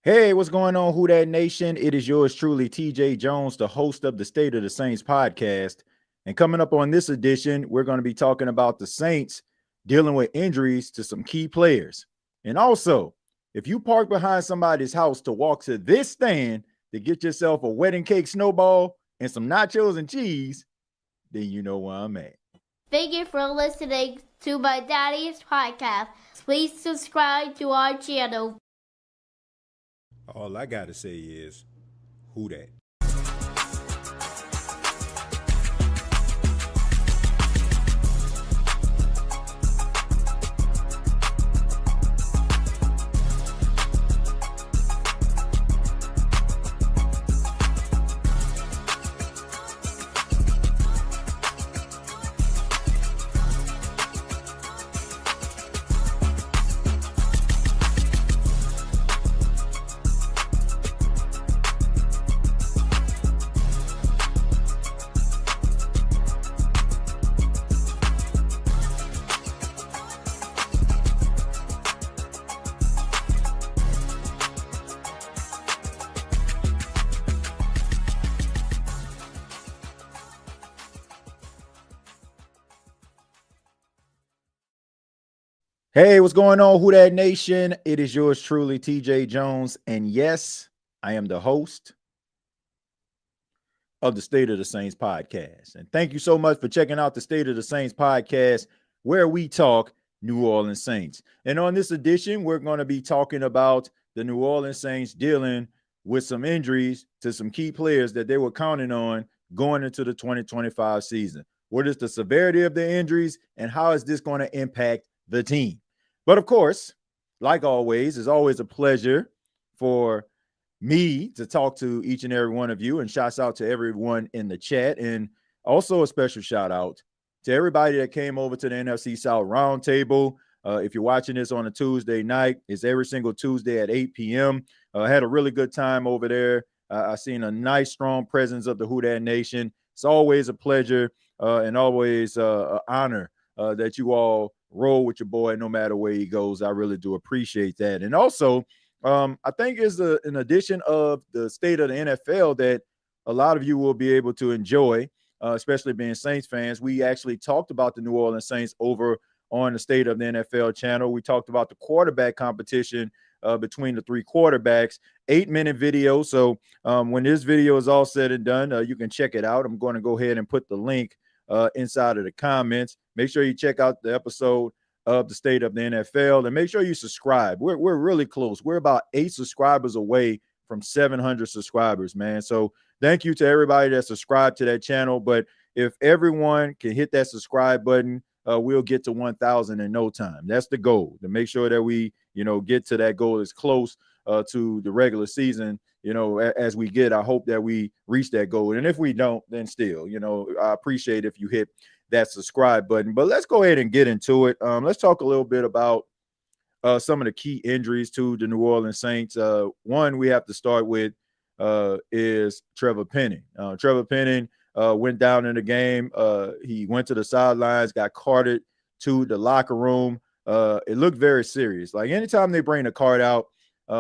Hey, what's going on, Who Dat Nation? It is yours truly, TJ Jones, the host of the State of the Saints podcast. And coming up on this edition, we're going to be talking about the Saints dealing with injuries to some key players. And also, if you park behind somebody's house to walk to this stand to get yourself a wedding cake snowball and some nachos and cheese, then you know where I'm at. Thank you for listening to my daddy's podcast. Please subscribe to our channel. All I got to say is, who dat? Hey, what's going on, Who Dat Nation? It is yours truly, TJ Jones. And yes, I am the host of the State of the Saints podcast. And thank you so much for checking out the State of the Saints podcast, where we talk New Orleans Saints. And on this edition, we're going to be talking about the New Orleans Saints dealing with some injuries to some key players that they were counting on going into the 2025 season. What is the severity of the injuries, and how is this going to impact the team? But of course, like always, it's always a pleasure for me to talk to each and every one of you, and shouts out to everyone in the chat. And also a special shout out to everybody that came over to the NFC South Roundtable. If you're watching this on a Tuesday night, it's every single Tuesday at 8 p.m. I had a really good time over there. I seen a nice, strong presence of the Who Dat Nation. It's always a pleasure and always an honor that you all roll with your boy no matter where he goes. I really do appreciate that. And also, I think is an addition of the state of the NFL that a lot of you will be able to enjoy, especially being Saints fans. We actually talked about the New Orleans Saints over on the State of the NFL channel. We talked about the quarterback competition between the three quarterbacks, 8-minute video. So when this video is all said and done, you can check it out. I'm going to go ahead and put the link inside of the comments. Make sure you check out the episode of the State of the NFL, and make sure you subscribe. We're really close. We're about 8 subscribers away from 700 subscribers, man. So thank you to everybody that subscribed to that channel. But if everyone can hit that subscribe button, we'll get to 1,000 in no time. That's the goal, to make sure that we, get to that goal as close to the regular season, as we get. I hope that we reach that goal. And if we don't, then still, I appreciate if you hit that subscribe button. But let's go ahead and get into it. Let's talk a little bit about some of the key injuries to the New Orleans Saints. One we have to start with is Trevor Penning. Trevor Penning went down in the game. He went to the sidelines, got carted to the locker room. It looked very serious. Like anytime they bring the cart out,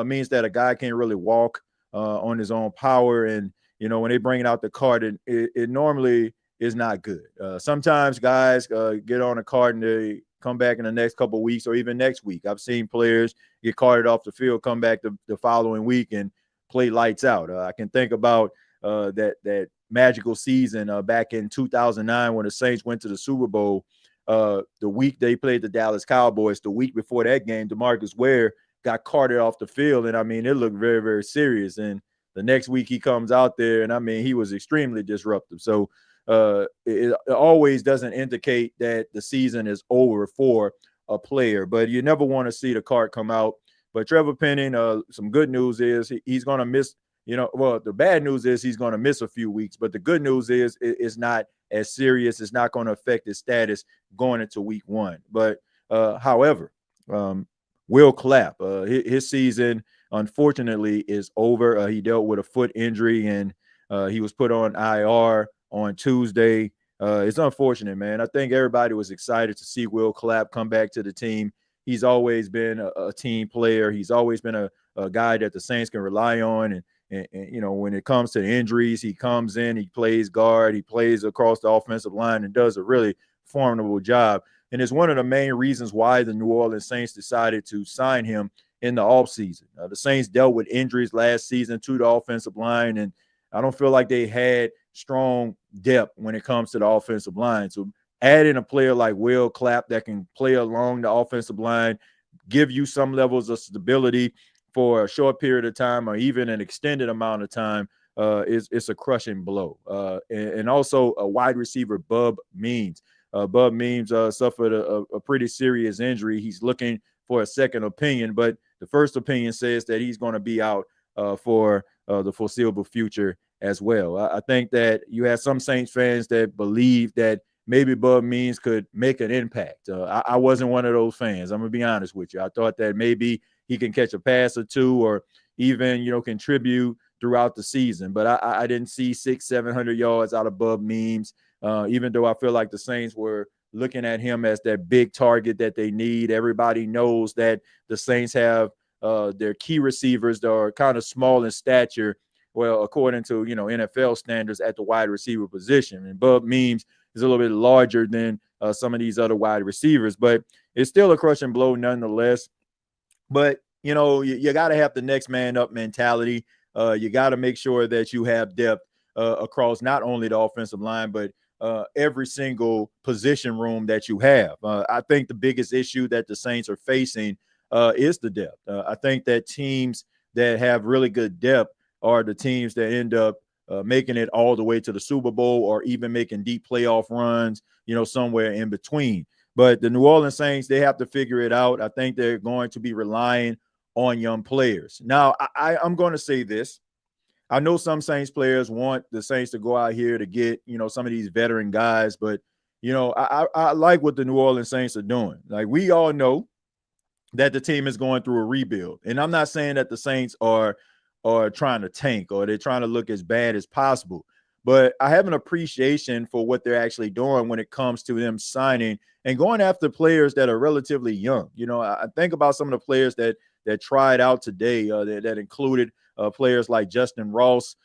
means that a guy can't really walk on his own power. And, when they bring out the cart, it normally is not good. Sometimes guys get on a cart and they come back in the next couple of weeks or even next week. I've seen players get carted off the field, come back the following week and play lights out. I can think about that magical season back in 2009 when the Saints went to the Super Bowl. The week they played the Dallas Cowboys, the week before that game, DeMarcus Ware got carted off the field. And, it looked very, very serious. And the next week he comes out there and, he was extremely disruptive. So it always doesn't indicate that the season is over for a player, but you never want to see the cart come out. But Trevor Penning, some good news is he's going to miss, the bad news is he's going to miss a few weeks, but the good news is it's not as serious. It's not going to affect his status going into week 1. But however, Will Clapp, his season, unfortunately, is over. He dealt with a foot injury and he was put on IR on Tuesday. It's unfortunate, man. I think everybody was excited to see Will Clapp come back to the team. he's always been a team player. He's always been a guy that the Saints can rely on. And when it comes to the injuries, he comes in, he plays guard, he plays across the offensive line and does a really formidable job. And it's one of the main reasons why the New Orleans Saints decided to sign him in the offseason. The Saints dealt with injuries last season to the offensive line, and I don't feel like they had strong depth when it comes to the offensive line. So adding a player like Will Clapp that can play along the offensive line, give you some levels of stability for a short period of time or even an extended amount of time, it's a crushing blow. And also a wide receiver, Bub Means. Bub Means suffered a pretty serious injury. He's looking for a second opinion, but the first opinion says that he's going to be out for the foreseeable future as well. I think that you have some Saints fans that believe that maybe Bub Means could make an impact. I wasn't one of those fans. I'm going to be honest with you. I thought that maybe he can catch a pass or two or even, contribute throughout the season. But I didn't see 600-700 yards out of Bub Means, even though I feel like the Saints were looking at him as that big target that they need. Everybody knows that the Saints have their key receivers that are kind of small in stature, well, according to, NFL standards at the wide receiver position. And Bub Means is a little bit larger than some of these other wide receivers, but it's still a crushing blow nonetheless. But, you got to have the next man up mentality. You got to make sure that you have depth across not only the offensive line, but every single position room that you have. I think the biggest issue that the Saints are facing is the depth. I think that teams that have really good depth are the teams that end up making it all the way to the Super Bowl or even making deep playoff runs, somewhere in between. But the New Orleans Saints, they have to figure it out. I think they're going to be relying on young players. Now, I'm going to say this. I know some Saints players want the Saints to go out here to get, some of these veteran guys, but, I like what the New Orleans Saints are doing. Like, we all know that the team is going through a rebuild. And I'm not saying that the Saints are trying to tank or they're trying to look as bad as possible. But I have an appreciation for what they're actually doing when it comes to them signing and going after players that are relatively young. I think about some of the players that tried out today that included players like Justin Ross.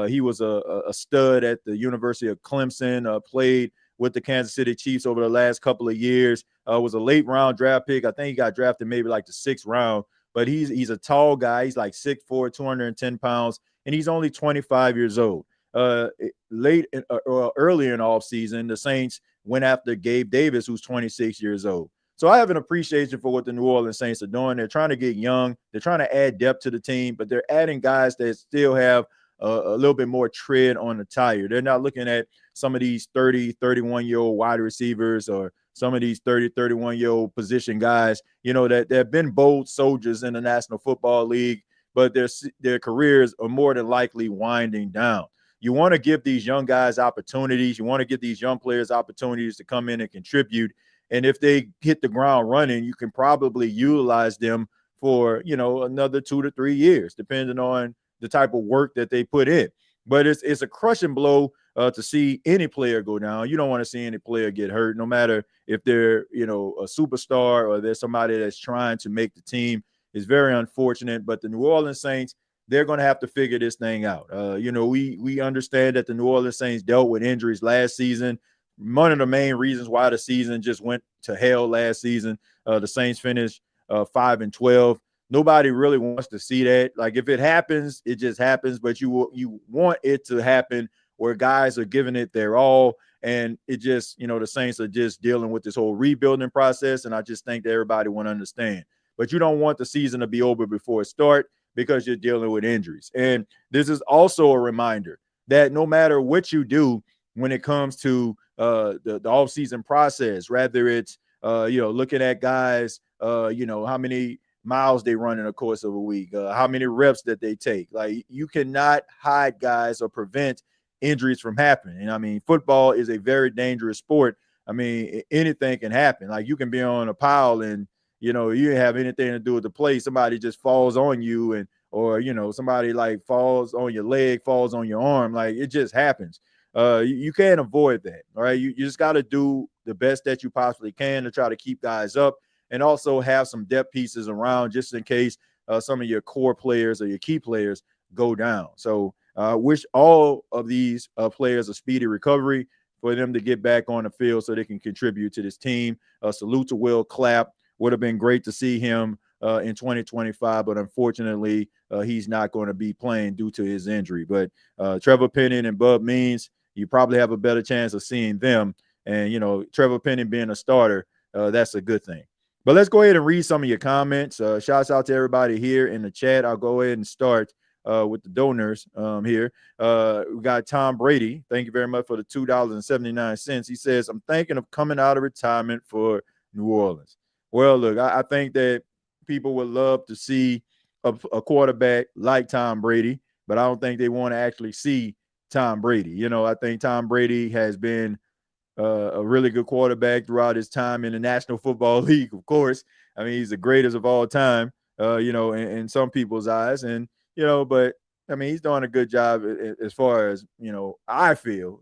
He was a stud at the University of Clemson, played with the Kansas City Chiefs over the last couple of years, was a late round draft pick. I think he got drafted maybe like the 6th round, but he's a tall guy. He's like 6'4", 210 pounds, and he's only 25 years old. Early in the offseason, the Saints went after Gabe Davis, who's 26 years old. So I have an appreciation for what the New Orleans Saints are doing. They're trying to get young. They're trying to add depth to the team, but they're adding guys that still have a little bit more tread on the tire. They're not looking at some of these 30, 31-year-old wide receivers or some of these 30, 31-year-old position guys, that have been bold soldiers in the National Football League, but their careers are more than likely winding down. You want to give these young guys opportunities. You want to give these young players opportunities to come in and contribute. And if they hit the ground running, you can probably utilize them for, another 2 to 3 years, depending on the type of work that they put in. But it's a crushing blow to see any player go down. You don't want to see any player get hurt, no matter if they're, a superstar or there's somebody that's trying to make the team. It's very unfortunate. But the New Orleans Saints, they're going to have to figure this thing out. We understand that the New Orleans Saints dealt with injuries last season. One of the main reasons why the season just went to hell last season, the Saints finished 5-12. Nobody really wants to see that. Like, if it happens, it just happens. But you want it to happen where guys are giving it their all. And it just, the Saints are just dealing with this whole rebuilding process. And I just think that everybody want to understand. But you don't want the season to be over before it starts, because you're dealing with injuries. And this is also a reminder that no matter what you do when it comes to the offseason process, whether it's, looking at guys, how many miles they run in the course of a week, how many reps that they take. Like, you cannot hide guys or prevent injuries from happening. And I mean, football is a very dangerous sport. I mean, anything can happen. Like, you can be on a pile and, you didn't have anything to do with the play. Somebody just falls on you or somebody like falls on your leg, falls on your arm. Like, it just happens. You can't avoid that. All right. You just got to do the best that you possibly can to try to keep guys up and also have some depth pieces around just in case some of your core players or your key players go down. So wish all of these players a speedy recovery for them to get back on the field so they can contribute to this team. Salute to Will Clapp. Would have been great to see him in 2025, but unfortunately, he's not going to be playing due to his injury. But Trevor Penning and Bub Means, you probably have a better chance of seeing them. And, Trevor Penning being a starter, that's a good thing. But let's go ahead and read some of your comments. Shouts out to everybody here in the chat. I'll go ahead and start with the donors here. We got Tom Brady. Thank you very much for the $2.79. He says, I'm thinking of coming out of retirement for New Orleans. Well, look, I think that people would love to see a quarterback like Tom Brady, but I don't think they want to actually see Tom Brady. I think Tom Brady has been a really good quarterback throughout his time in the National Football League, of course. I mean, he's the greatest of all time, in some people's eyes. And, but I mean, he's doing a good job as far as, I feel,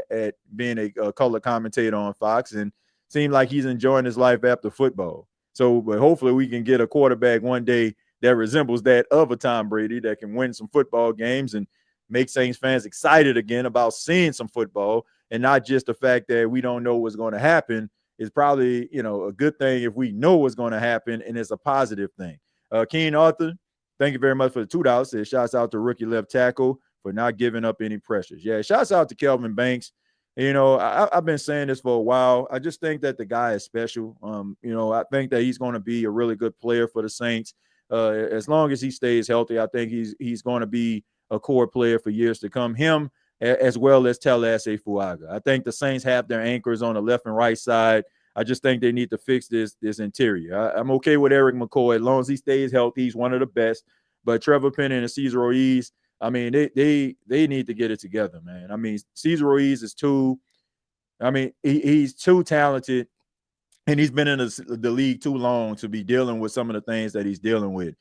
at being a color commentator on Fox, and seemed like he's enjoying his life after football. So, but hopefully we can get a quarterback one day that resembles that of a Tom Brady that can win some football games and make Saints fans excited again about seeing some football, and not just the fact that we don't know what's going to happen. Is probably, a good thing if we know what's going to happen, and it's a positive thing. Keen Arthur, thank you very much for the $2. Says, shouts out to rookie left tackle for not giving up any pressures. Yeah, shouts out to Kelvin Banks. I've been saying this for a while. I just think that the guy is special. I think that he's going to be a really good player for the Saints. As long as he stays healthy, I think he's going to be a core player for years to come. Him as well as Tallahassee Fuaga. I think the Saints have their anchors on the left and right side. I just think they need to fix this interior. I'm okay with Eric McCoy as long as he stays healthy. He's one of the best. But Trevor Penning and Cesar Ruiz, I mean, they need to get it together, man. I mean, Cesar Ruiz is he's too talented, and he's been in the league too long to be dealing with some of the things that he's dealing with.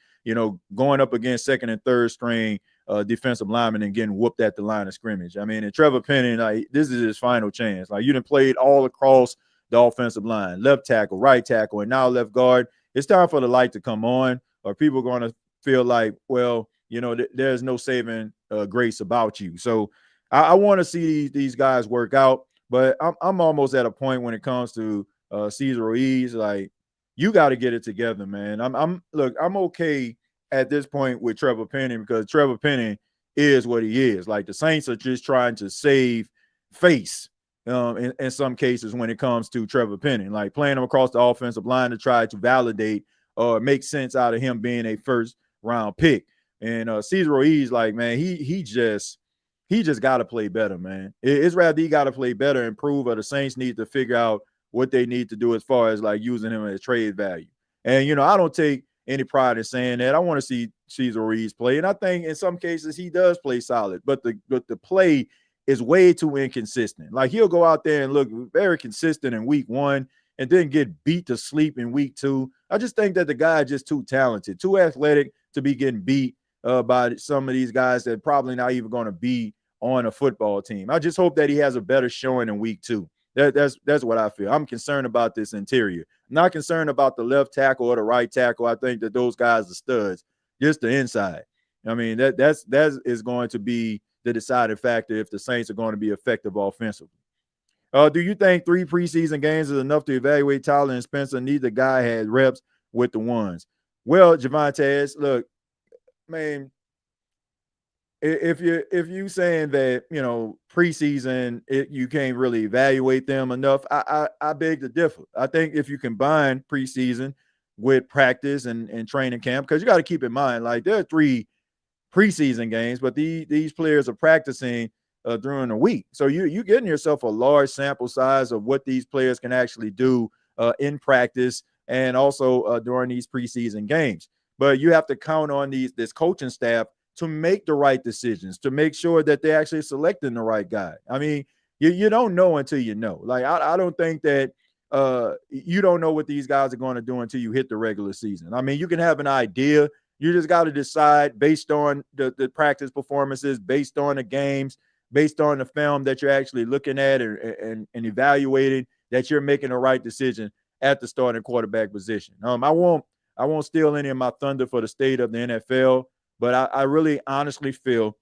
Going up against second and third string defensive linemen and getting whooped at the line of scrimmage. I mean, and Trevor Penning, this is his final chance. You done played all across the offensive line, left tackle, right tackle, and now left guard. It's time for the light to come on, or people are going to feel like, well, there's no saving grace about you. So I want to see these guys work out, but I'm almost at a point when it comes to Cesar Ruiz, you got to get it together, man. I'm okay at this point with Trevor Penning, because Trevor Penning is what he is. The Saints are just trying to save face in some cases when it comes to Trevor Penning, playing him across the offensive line to try to validate or make sense out of him being a first round pick. And Cesar Ruiz, man, he just got to play better, man. It's rather he got to play better and prove, or the Saints need to figure out what they need to do as far as using him as trade value. And, I don't take any pride in saying that. I want to see Cesar Ruiz play. And I think in some cases he does play solid, but the play is way too inconsistent. He'll go out there and look very consistent in week 1 and then get beat to sleep in week 2. I just think that the guy is just too talented, too athletic to be getting beat by some of these guys that probably not even going to be on a football team. I just hope that he has a better showing in week 2. That's what I feel. I'm concerned about this interior. I'm not concerned about the left tackle or the right tackle. I think that those guys are studs. Just the inside. I mean, that is going to be the deciding factor if the Saints are going to be effective offensively. Do you think 3 preseason games is enough to evaluate Tyler and Spencer? Neither guy had reps with the ones. Well, Javonte, look, man, if you saying that, preseason you can't really evaluate them enough, I beg to differ. I think if you combine preseason with practice and training camp, because you got to keep in mind, there are 3 preseason games, but these players are practicing during the week. So you're getting yourself a large sample size of what these players can actually do in practice and also during these preseason games. But you have to count on this coaching staff to make the right decisions, to make sure that they're actually selecting the right guy. I mean, you don't know until you know. I don't think that you don't know what these guys are going to do until you hit the regular season. I mean, you can have an idea. You just got to decide based on the practice performances, based on the games, based on the film that you're actually looking at and evaluating, that you're making the right decision at the starting quarterback position. I won't steal any of my thunder for the state of the NFL, but I really honestly feel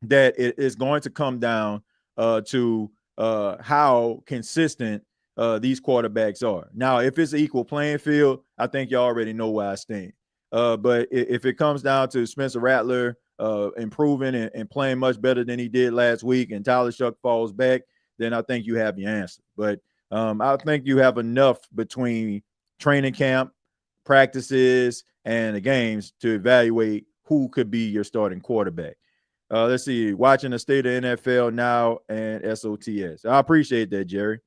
that it is going to come down to how consistent these quarterbacks are. Now, if it's an equal playing field, I think you already know where I stand. But if it comes down to Spencer Rattler improving and playing much better than he did last week, and Tyler Shuck falls back, then I think you have your answer. But I think you have enough between training camp, practices, and the games to evaluate who could be your starting quarterback. Let's see, watching the state of NFL now and SOTS. I appreciate that, Jerry.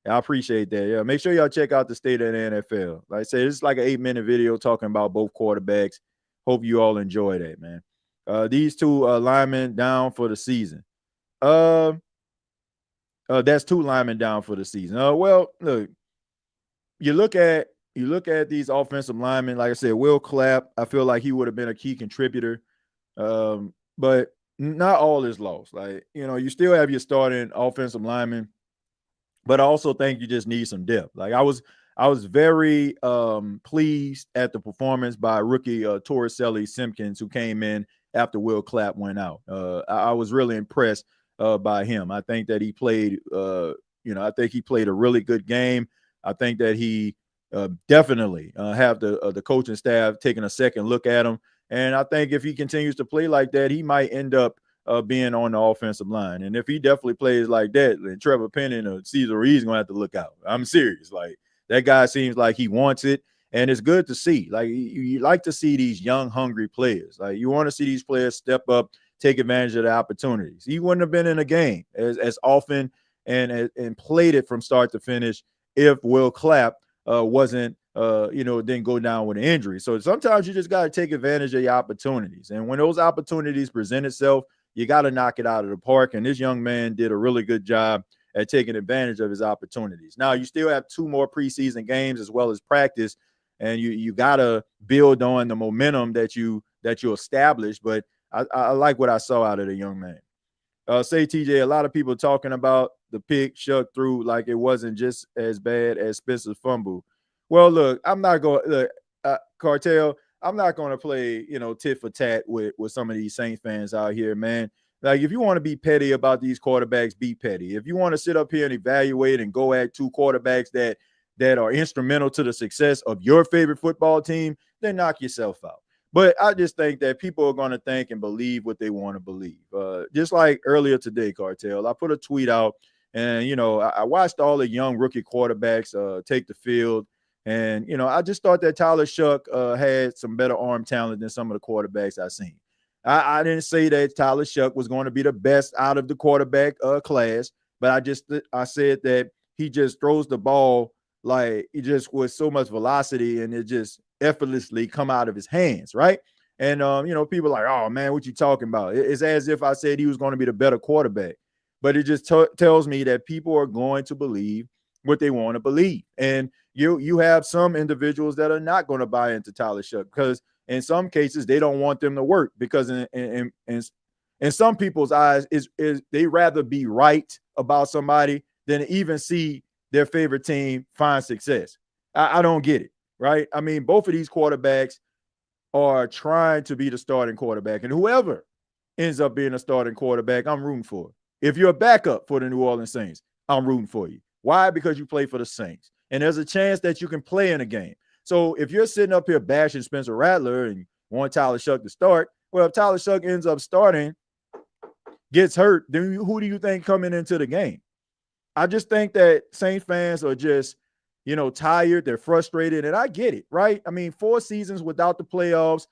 I appreciate that. Yeah, make sure y'all check out the state of the NFL. Like I said, this is like an 8-minute video talking about both quarterbacks. Hope you all enjoy that, man. These two linemen down for the season. That's 2 linemen down for the season. Well, look, you look at these offensive linemen. Like I said, Will Clapp, I feel like he would have been a key contributor, but not all is lost. Like, you still have your starting offensive lineman, but I also think you just need some depth. Like I was very pleased at the performance by rookie Torricelli Simpkins, who came in after Will Clapp went out. I was really impressed by him. I think that he played, I think he played a really good game. I think that he definitely have the coaching staff taking a second look at him. And I think if he continues to play like that, he might end up being on the offensive line. And if he definitely plays like that, then Trevor Penning or Cesar Reed's going to have to look out. I'm serious. Like, that guy seems like he wants it, and it's good to see. Like, you like to see these young, hungry players. Like, you want to see these players step up, take advantage of the opportunities. He wouldn't have been in a game as often and played it from start to finish if Will Clapp wasn't didn't go down with an injury. So sometimes you just got to take advantage of your opportunities. And when those opportunities present itself, you got to knock it out of the park. And this young man did a really good job at taking advantage of his opportunities. Now, you still have 2 more preseason games as well as practice, and you got to build on the momentum that you established. But I like what I saw out of the young man. Say, TJ, a lot of people talking about the pick Shuck threw like it wasn't just as bad as Spencer's fumble. Well, look, I'm not going Cartel. I'm not going to play, tit for tat with some of these Saints fans out here, man. Like, if you want to be petty about these quarterbacks, be petty. If you want to sit up here and evaluate and go at 2 quarterbacks that are instrumental to the success of your favorite football team, then knock yourself out. But I just think that people are going to think and believe what they want to believe. Just like earlier today, Cartel, I put a tweet out, and, I watched all the young rookie quarterbacks take the field. And, I just thought that Tyler Shuck had some better arm talent than some of the quarterbacks I've seen. I didn't say that Tyler Shuck was going to be the best out of the quarterback class, but I said that he just throws the ball like he just with so much velocity, and it just effortlessly come out of his hands, right? And, people are like, oh, man, what you talking about? It's as if I said he was going to be the better quarterback. But it just tells me that people are going to believe what they want to believe. And you have some individuals that are not going to buy into Tyler Shuck because in some cases they don't want them to work, because in some people's eyes is they rather be right about somebody than even see their favorite team find success. I don't get it, right? I mean, both of these quarterbacks are trying to be the starting quarterback, and whoever ends up being a starting quarterback, I'm rooting for. If you're a backup for the New Orleans Saints, I'm rooting for you. Why? Because you play for the Saints. And there's a chance that you can play in a game. So if you're sitting up here bashing Spencer Rattler and want Tyler Shuck to start, well, if Tyler Shuck ends up starting, gets hurt, then who do you think coming into the game? I just think that Saints fans are just, tired. They're frustrated. And I get it, right? I mean, 4 seasons without the playoffs.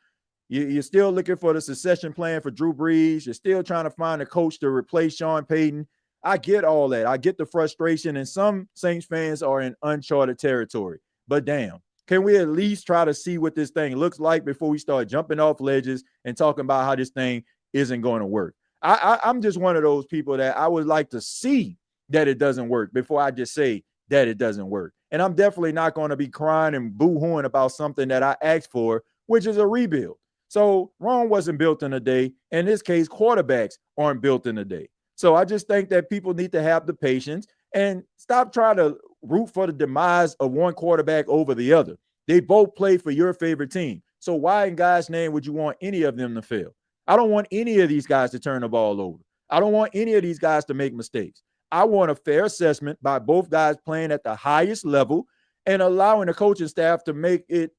You're still looking for the succession plan for Drew Brees. You're still trying to find a coach to replace Sean Payton. I get all that. I get the frustration, and some Saints fans are in uncharted territory. But damn, can we at least try to see what this thing looks like before we start jumping off ledges and talking about how this thing isn't going to work? I'm just one of those people that I would like to see that it doesn't work before I just say that it doesn't work. And I'm definitely not going to be crying and boo-hooing about something that I asked for, which is a rebuild. So Rome wasn't built in a day. In this case, quarterbacks aren't built in a day. So I just think that people need to have the patience and stop trying to root for the demise of one quarterback over the other. They both play for your favorite team. So why in God's name would you want any of them to fail? I don't want any of these guys to turn the ball over. I don't want any of these guys to make mistakes. I want a fair assessment by both guys playing at the highest level and allowing the coaching staff to make it,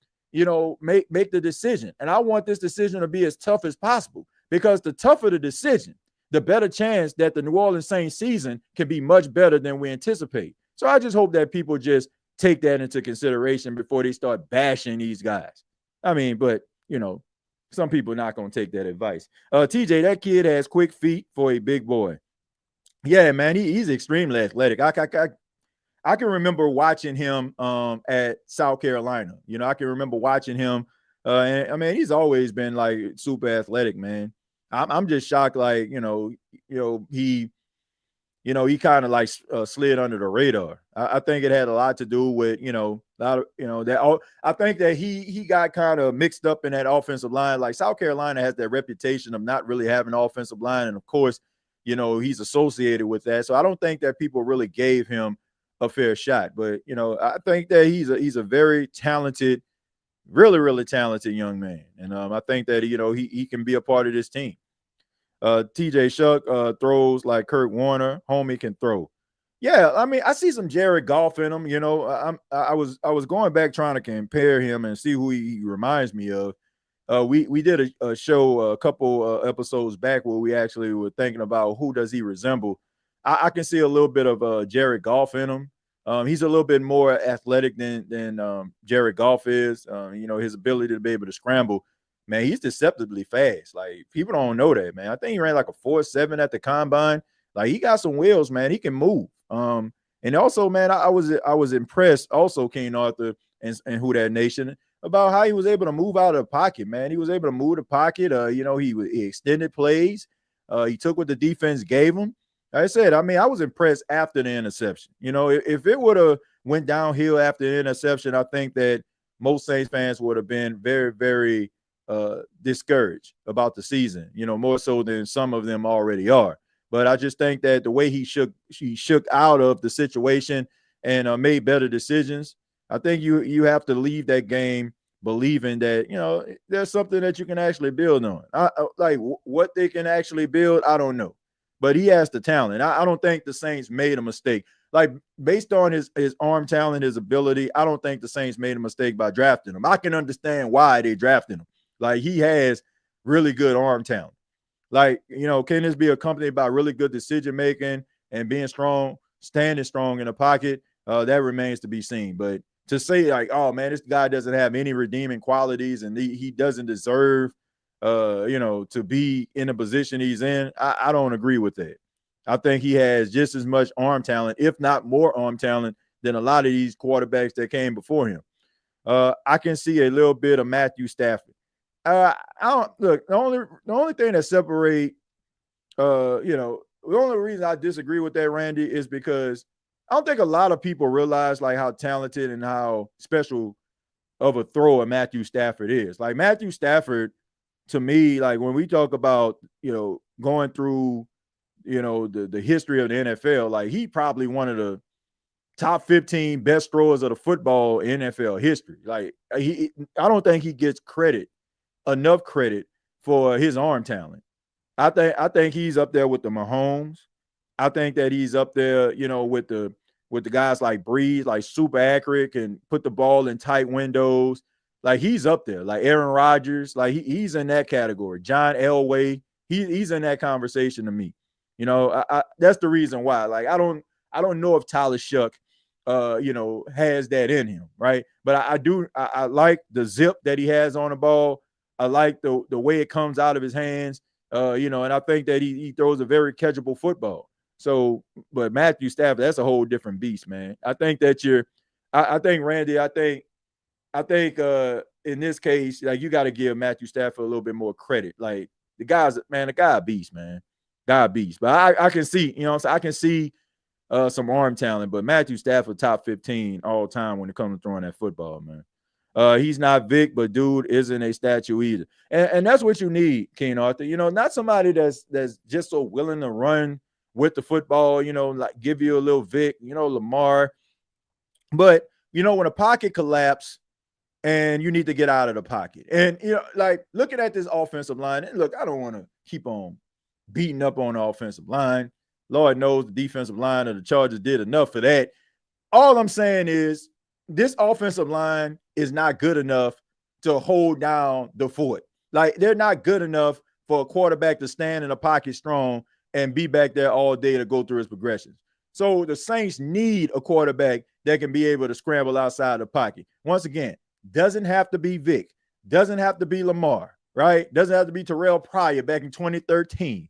make the decision. And I want this decision to be as tough as possible, because the tougher the decision, the better chance that the New Orleans Saints season can be much better than we anticipate. So I just hope that people just take that into consideration before they start bashing these guys. I mean, but, some people are not going to take that advice. TJ, that kid has quick feet for a big boy. Yeah, man, he's extremely athletic. I can remember watching him at South Carolina. I can remember watching him. And I mean, he's always been like super athletic, man. I'm just shocked, like, he kind of like slid under the radar. I think it had a lot to do with, I think that he got kind of mixed up in that offensive line. Like, South Carolina has that reputation of not really having an offensive line. And of course, he's associated with that. So I don't think that people really gave him a fair shot. But, I think that he's a very talented, really, really talented young man. And I think that, he can be a part of this team. TJ Shuck throws like Kurt Warner. Homie can throw. Yeah, I mean, I see some Jared Goff in him. I was going back trying to compare him and see who he reminds me of. We did a show a couple episodes back where we actually were thinking about who does he resemble. I can see a little bit of Jared Goff in him. He's a little bit more athletic than Jared Goff is. His ability to be able to scramble. Man, he's deceptively fast. Like, people don't know that, man. I think he ran like a 4.7 at the combine. Like, he got some wheels, man. He can move. And also, man, I was impressed also, King Arthur and Who Dat Nation, about how he was able to move out of the pocket, man. He was able to move the pocket. He extended plays. He took what the defense gave him. Like I said, I mean, I was impressed after the interception. If it would have went downhill after the interception, I think that most Saints fans would have been very, very discouraged about the season, more so than some of them already are. But I just think that the way he shook out of the situation and made better decisions, I think you have to leave that game believing that, there's something that you can actually build on. Like what they can actually build, I don't know. But he has the talent. I don't think the Saints made a mistake. Like, based on his arm talent, his ability, I don't think the Saints made a mistake by drafting him. I can understand why they drafted him. Like, he has really good arm talent. Like, can this be accompanied by really good decision-making and being strong, standing strong in the pocket? That remains to be seen. But to say, like, oh, man, this guy doesn't have any redeeming qualities and he doesn't deserve, to be in the position he's in, I don't agree with that. I think he has just as much arm talent, if not more arm talent, than a lot of these quarterbacks that came before him. I can see a little bit of Matthew Stafford. I don't look. The only thing that separate, the only reason I disagree with that, Randy, is because I don't think a lot of people realize like how talented and how special of a thrower Matthew Stafford is. Like, Matthew Stafford, to me, like, when we talk about, going through, the history of the NFL, like, he probably one of the top 15 best throwers of the football in NFL history. Like, I don't think he gets enough credit for his arm talent. I think he's up there with the Mahomes. I think that he's up there, with the guys like Brees, like super accurate, can put the ball in tight windows. Like, he's up there. Like Aaron Rodgers, like he's in that category. John Elway, he's in that conversation to me. That's the reason why. Like, I don't know if Tyler Shuck, has that in him, right? But I like the zip that he has on the ball. I like the way it comes out of his hands, and I think that he throws a very catchable football. So, but Matthew Stafford, that's a whole different beast, man. I think that I think Randy, I think in this case, like, you got to give Matthew Stafford a little bit more credit. Like, the guy a beast, man. Guy a beast. But I can see, I can see some arm talent, but Matthew Stafford top 15 all time when it comes to throwing that football, man. He's not Vic, but dude isn't a statue either. And that's what you need, King Arthur. Not somebody that's just so willing to run with the football, like give you a little Vic, Lamar. But, when a pocket collapse and you need to get out of the pocket, and, like looking at this offensive line, and look, I don't want to keep on beating up on the offensive line. Lord knows the defensive line of the Chargers did enough for that. All I'm saying is this offensive line is not good enough to hold down the fort. Like, they're not good enough for a quarterback to stand in a pocket strong and be back there all day to go through his progressions. So the Saints need a quarterback that can be able to scramble outside the pocket. Once again, doesn't have to be Vic, doesn't have to be Lamar, right? Doesn't have to be Terrell Pryor back in 2013.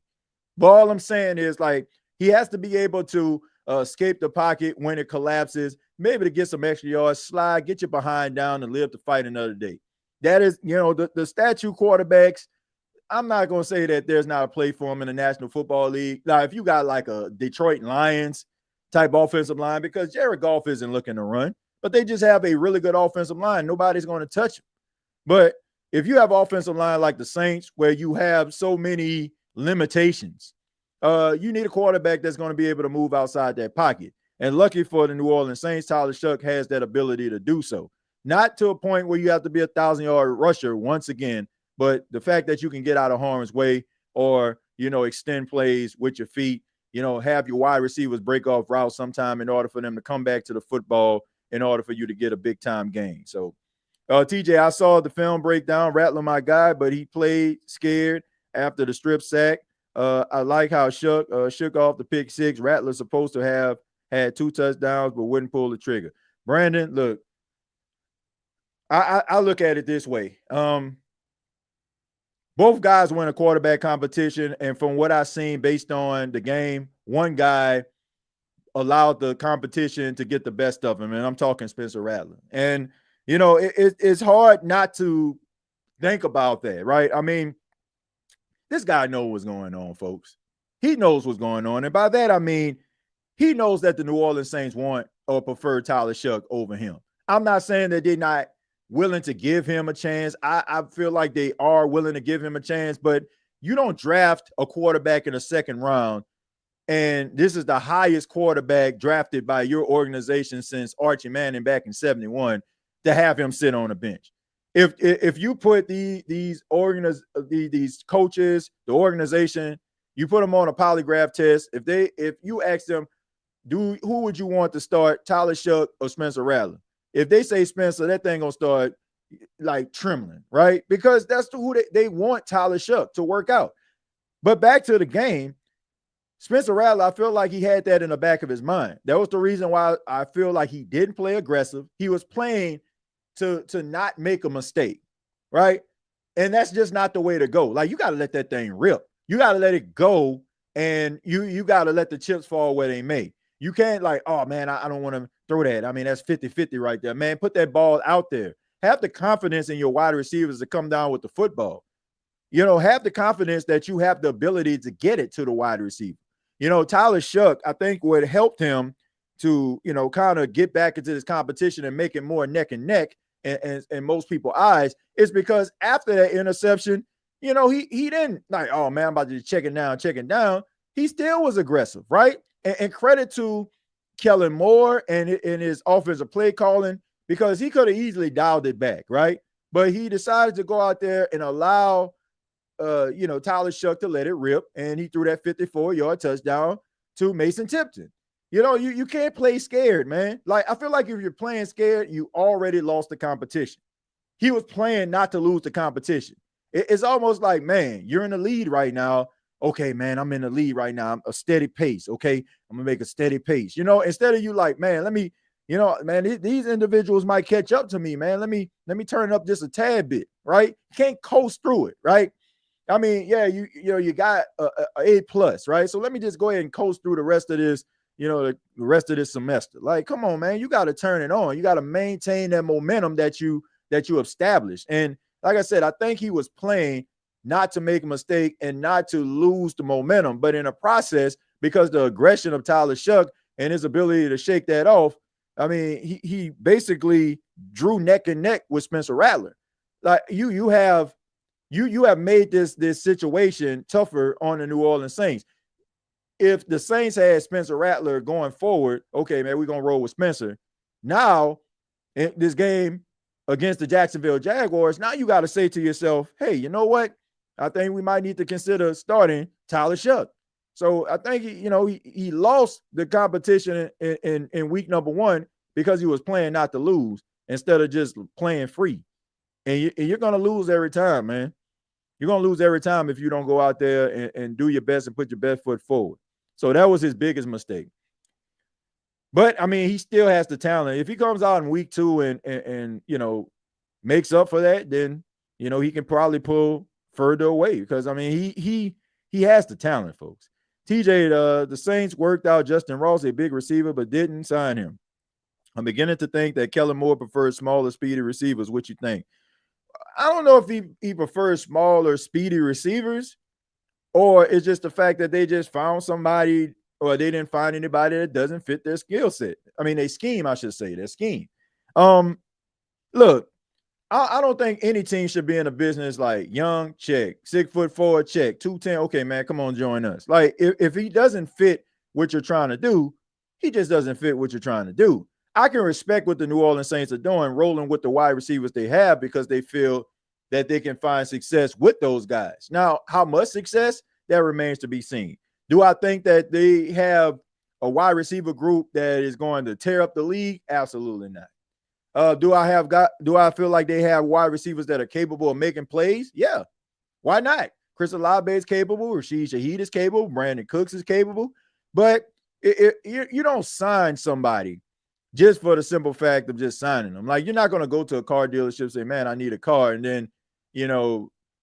But all I'm saying is, like, he has to be able to escape the pocket when it collapses, maybe to get some extra yards, slide, get your behind down, and live to fight another day. That is, the statue quarterbacks. I'm not going to say that there's not a play for him in the National Football League. Now, if you got like a Detroit Lions type offensive line, because Jared Goff isn't looking to run, but they just have a really good offensive line, nobody's going to touch him. But if you have offensive line like the Saints, where you have so many limitations, you need a quarterback that's going to be able to move outside that pocket. And lucky for the New Orleans Saints, Tyler Shough has that ability to do so. Not to a point where you have to be a 1,000-yard rusher once again, but the fact that you can get out of harm's way or, extend plays with your feet, have your wide receivers break off routes sometime in order for them to come back to the football in order for you to get a big-time gain. So, TJ, I saw the film breakdown, Rattler, my guy, but he played scared after the strip sack. I like how shook off the pick six. Rattler's supposed to have had 2 touchdowns, but wouldn't pull the trigger. Brandon, look, I look at it this way. Both guys win a quarterback competition, and from what I've seen based on the game, one guy allowed the competition to get the best of him, and I'm talking Spencer Rattler. And, it's hard not to think about that, right? I mean, this guy knows what's going on, folks. He knows what's going on, and by that, I mean, he knows that the New Orleans Saints want or prefer Tyler Shough over him. I'm not saying that they're not willing to give him a chance. I feel like they are willing to give him a chance, but you don't draft a quarterback in the second round, and this is the highest quarterback drafted by your organization since Archie Manning back in 71, to have him sit on a bench. If you put these coaches, the organization, you put them on a polygraph test, if you ask them, who would you want to start, Tyler Shough or Spencer Rattler? If they say Spencer, that thing gonna start like trembling, right? Because that's who they want Tyler Shough to work out. But back to the game, Spencer Rattler, I feel like he had that in the back of his mind. That was the reason why I feel like he didn't play aggressive. He was playing to not make a mistake, right? And that's just not the way to go. Like, you got to let that thing rip. You got to let it go, and you got to let the chips fall where they may. You can't like, oh, man, I don't want to throw that. I mean, that's 50-50 right there. Man, put that ball out there. Have the confidence in your wide receivers to come down with the football. Have the confidence that you have the ability to get it to the wide receiver. Tyler Shough, I think what helped him to, kind of get back into this competition and make it more neck and neck in most people's eyes is because after that interception, he didn't like, oh, man, I'm about to check it down. He still was aggressive, right? And credit to Kellen Moore and his offensive play calling, because he could have easily dialed it back, right? But he decided to go out there and allow, Tyler Shough to let it rip, and he threw that 54-yard touchdown to Mason Tipton. You can't play scared, man. Like, I feel like if you're playing scared, you already lost the competition. He was playing not to lose the competition. It's almost like, man, you're in the lead right now. Okay, man, I'm in the lead right now. I'm a steady pace. Okay, I'm gonna make a steady pace. Instead of you like, man, let me, man, these individuals might catch up to me, man. Let me turn it up just a tad bit, right? You can't coast through it, right? I mean, yeah, you got a A+, right? So let me just go ahead and coast through the rest of this, the rest of this semester. Like, come on, man, you got to turn it on. You got to maintain that momentum that you established. And like I said, I think he was playing not to make a mistake and not to lose the momentum, but in a process, because the aggression of Tyler Shough and his ability to shake that off, I mean, he basically drew neck and neck with Spencer Rattler. Like, you have made this situation tougher on the New Orleans Saints. If the Saints had Spencer Rattler going forward, okay, man, we're going to roll with Spencer. Now, in this game against the Jacksonville Jaguars, now you got to say to yourself, hey, you know what? I think we might need to consider starting Tyler Shuck. So I think he lost the competition in week number 1 because he was playing not to lose instead of just playing free. And you're going to lose every time, man. You're going to lose every time if you don't go out there and do your best and put your best foot forward. So that was his biggest mistake. But, I mean, he still has the talent. If he comes out in week 2 and makes up for that, then, he can probably pull further away because, I mean, he has the talent, folks. TJ, the Saints worked out Justin Ross, a big receiver, but didn't sign him. I'm beginning to think that Kellen Moore prefers smaller, speedy receivers. What you think? I don't know if he prefers smaller, speedy receivers, or it's just the fact that they just found somebody or they didn't find anybody that doesn't fit their skill set. I mean, their scheme, I should say, their scheme. Look, I don't think any team should be in a business like Young, check, 6'4", check, 210. Okay, man, come on, join us. Like, if he doesn't fit what you're trying to do, he just doesn't fit what you're trying to do. I can respect what the New Orleans Saints are doing, rolling with the wide receivers they have because they feel that they can find success with those guys. Now, how much success? That remains to be seen. Do I think that they have a wide receiver group that is going to tear up the league? Absolutely not. Do I feel like they have wide receivers that are capable of making plays? Yeah. Why not? Chris Olave is capable. Rashid Shaheed is capable. Brandon Cooks is capable. But you don't sign somebody just for the simple fact of just signing them. Like, you're not going to go to a car dealership and say, man, I need a car. And then,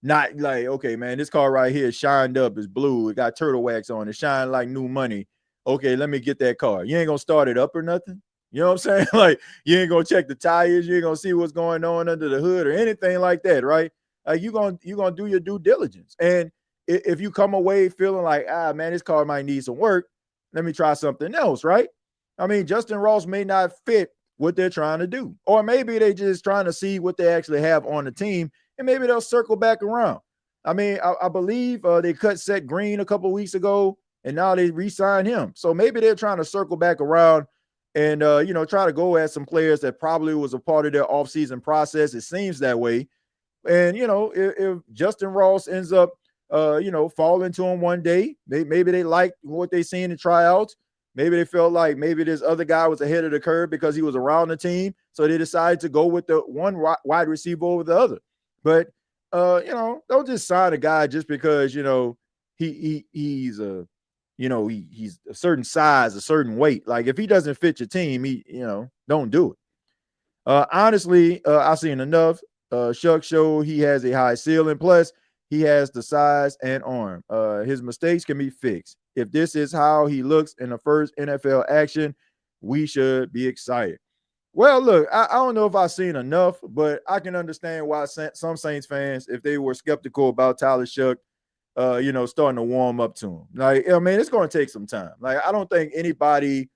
not like, okay, man, this car right here shined up. It's blue. It got turtle wax on it. Shine like new money. Okay, let me get that car. You ain't going to start it up or nothing. You know what I'm saying? Like, you ain't going to check the tires. You ain't going to see what's going on under the hood or anything like that, right? You're going to do your due diligence. And if you come away feeling like, man, this car might need some work, let me try something else, right? I mean, Justin Ross may not fit what they're trying to do. Or maybe they just trying to see what they actually have on the team, and maybe they'll circle back around. I mean, I believe they cut Seth Green a couple of weeks ago, and now they re-signed him. So maybe they're trying to circle back around and, try to go at some players that probably was a part of their offseason process. It seems that way. And, if Justin Ross ends up, falling to him one day, maybe they like what they seen in tryouts. Maybe they felt like maybe this other guy was ahead of the curve because he was around the team. So they decided to go with the one wide receiver over the other. But, don't just sign a guy just because, he's a certain size, a certain weight. Like, if he doesn't fit your team, don't do it. Honestly, I've seen enough. Shuck showed he has a high ceiling. Plus, he has the size and arm. His mistakes can be fixed. If this is how he looks in the first NFL action, we should be excited. Well, look, I don't know if I've seen enough, but I can understand why some Saints fans, if they were skeptical about Tyler Shuck, starting to warm up to him. Like, I mean, it's going to take some time. Like, I don't think anybody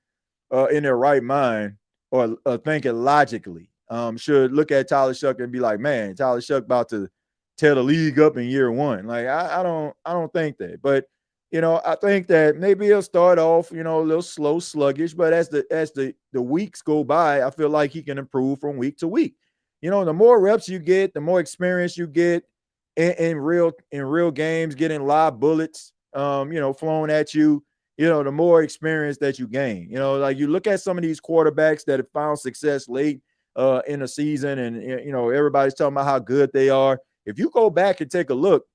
in their right mind or thinking logically should look at Tyler Shuck and be like, man, Tyler Shuck about to tear the league up in year one. Like, I don't think that. But, I think that maybe he'll start off, a little slow, sluggish, but as the weeks go by, I feel like he can improve from week to week. The more reps you get, the more experience you get in real games, getting live bullets, flown at you, the more experience that you gain. Like, you look at some of these quarterbacks that have found success late in the season, and everybody's talking about how good they are. If you go back and take a look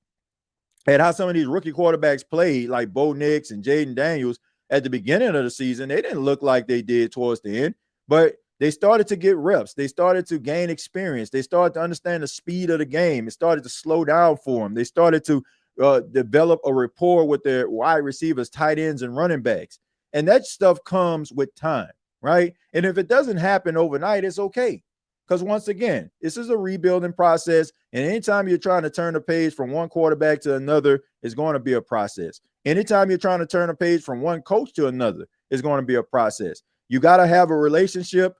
at how some of these rookie quarterbacks played, like Bo Nix and Jaden Daniels at the beginning of the season, they didn't look like they did towards the end, but they started to get reps. They started to gain experience. They started to understand the speed of the game. It started to slow down for them. They started to develop a rapport with their wide receivers, tight ends, and running backs. And that stuff comes with time, right? And if it doesn't happen overnight, it's okay. Because once again, this is a rebuilding process. And anytime you're trying to turn a page from one quarterback to another, it's going to be a process. Anytime you're trying to turn a page from one coach to another, it's going to be a process. You got to have a relationship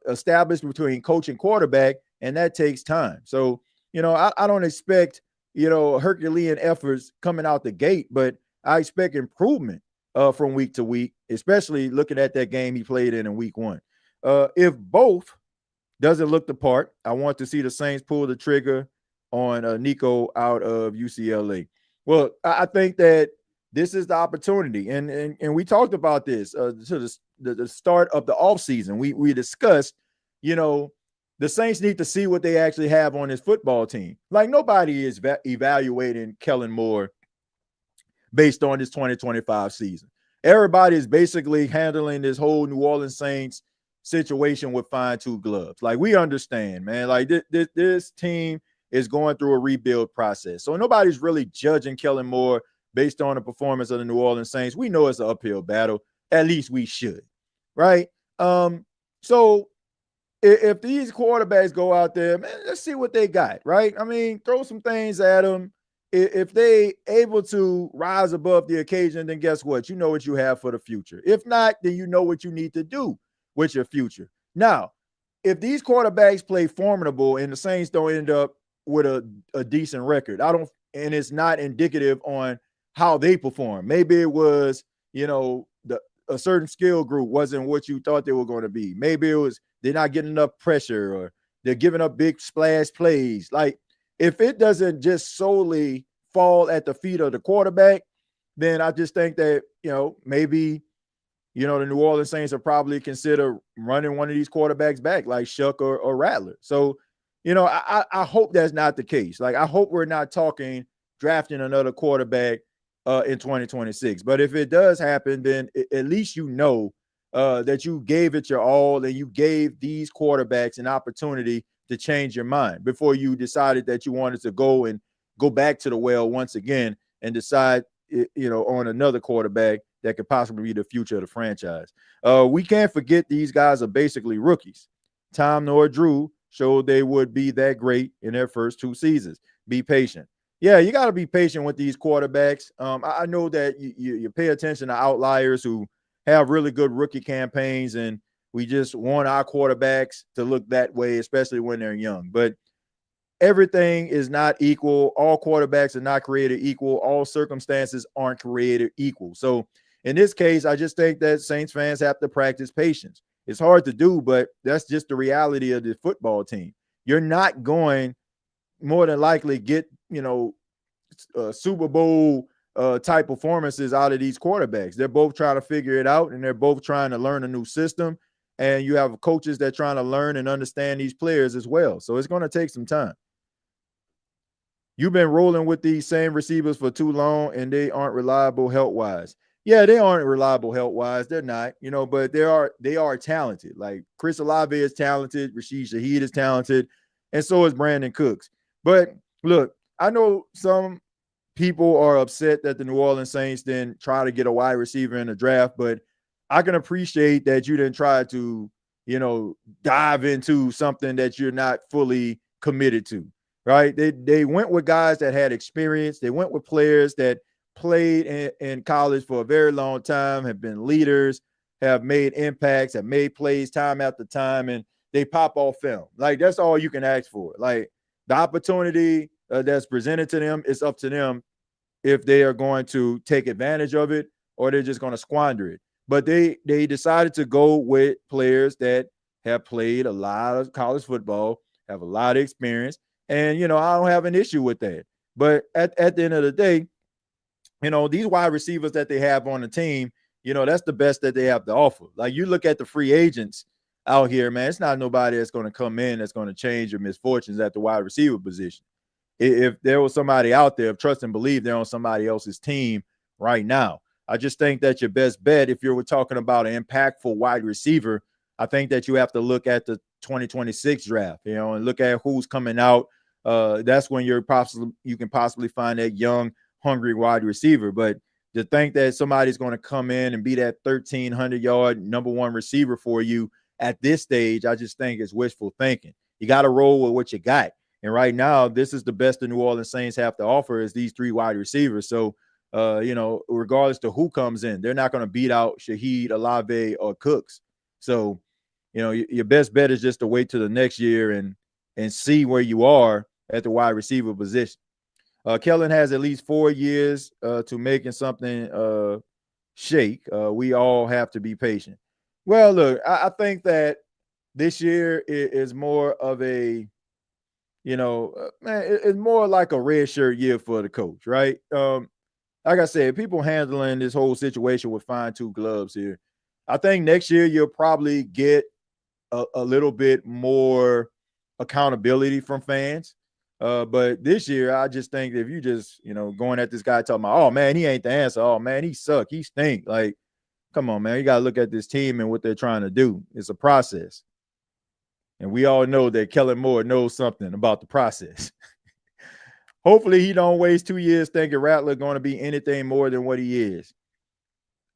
established between coach and quarterback, and that takes time. So, I don't expect, Herculean efforts coming out the gate, but I expect improvement from week to week, especially looking at that game he played in week one. If both doesn't look the part, I want to see the Saints pull the trigger on Nico out of UCLA. Well, I think that this is the opportunity, and we talked about this to the start of the offseason. We discussed, the Saints need to see what they actually have on this football team. Like, nobody is evaluating Kellen Moore based on this 2025 season. Everybody is basically handling this whole New Orleans Saints situation with fine-tooth gloves. Like, we understand, man. Like, this team is going through a rebuild process. So nobody's really judging Kellen Moore based on the performance of the New Orleans Saints. We know it's an uphill battle. At least we should, right? So if these quarterbacks go out there, man, let's see what they got, right? I mean, throw some things at them. If they able to rise above the occasion, then guess what? You know what you have for the future. If not, then you know what you need to do with your future. Now, if these quarterbacks play formidable and the Saints don't end up with a decent record, and it's not indicative on how they perform. Maybe it was, a certain skill group wasn't what you thought they were going to be. Maybe it was they're not getting enough pressure, or they're giving up big splash plays. Like, if it doesn't just solely fall at the feet of the quarterback, then I just think that, maybe, the New Orleans Saints will probably consider running one of these quarterbacks back, like Shuck or Rattler. So, I hope that's not the case. Like, I hope we're not talking drafting another quarterback in 2026. But if it does happen, then at least that you gave it your all, and you gave these quarterbacks an opportunity to change your mind before you decided that you wanted to go back to the well once again and decide, on another quarterback that could possibly be the future of the franchise. We can't forget these guys are basically rookies. Tom nor Drew showed they would be that great in their first 2 seasons. Be patient. Yeah, you got to be patient with these quarterbacks. I know that you pay attention to outliers who have really good rookie campaigns, and we just want our quarterbacks to look that way, especially when they're young. But everything is not equal. All quarterbacks are not created equal. All circumstances aren't created equal. So in this case, I just think that Saints fans have to practice patience. It's hard to do, but that's just the reality of the football team. You're not going more than likely get, Super Bowl type performances out of these quarterbacks. They're both trying to figure it out, and they're both trying to learn a new system. And you have coaches that are trying to learn and understand these players as well. So it's going to take some time. You've been rolling with these same receivers for too long, and they aren't reliable health-wise. Yeah, they aren't reliable health-wise. They're not, but they are talented. Like, Chris Olave is talented. Rashid Shaheed is talented. And so is Brandon Cooks. But look, I know some people are upset that the New Orleans Saints didn't try to get a wide receiver in the draft, but I can appreciate that you didn't try to, dive into something that you're not fully committed to, right? They went with guys that had experience. They went with players that played in college for a very long time, have been leaders, have made impacts, have made plays time after time, and they pop off film. Like, that's all you can ask for. Like, the opportunity that's presented to them, it's up to them if they are going to take advantage of it or they're just going to squander it. But they decided to go with players that have played a lot of college football, have a lot of experience, and, I don't have an issue with that. But at the end of the day, these wide receivers that they have on the team, that's the best that they have to offer. Like, you look at the free agents out here, man, it's not nobody that's going to come in that's going to change your misfortunes at the wide receiver position. If there was somebody out there, trust and believe they're on somebody else's team right now. I just think that your best bet, if you're talking about an impactful wide receiver, I think that you have to look at the 2026 draft, and look at who's coming out. That's when you can possibly find that young, hungry wide receiver. But to think that somebody's going to come in and be that 1,300-yard number one receiver for you at this stage, I just think it's wishful thinking. You got to roll with what you got. And right now, this is the best the New Orleans Saints have to offer is these 3 wide receivers. So, regardless to who comes in, they're not going to beat out Shaheed, Olave, or Cooks. So, your best bet is just to wait till the next year and see where you are at the wide receiver position. Kellen has at least 4 years to making something shake. We all have to be patient. Well, look, I think that this year is more of a, man, it's more like a red shirt year for the coach, right? Like I said, people handling this whole situation with fine-tooth gloves here. I think next year you'll probably get a little bit more accountability from fans. But this year, I just think if you just, going at this guy talking about, oh man, he ain't the answer. Oh man, he suck. He stink. Like, come on, man. You got to look at this team and what they're trying to do. It's a process. And we all know that Kellen Moore knows something about the process. Hopefully he don't waste 2 years thinking Rattler going to be anything more than what he is.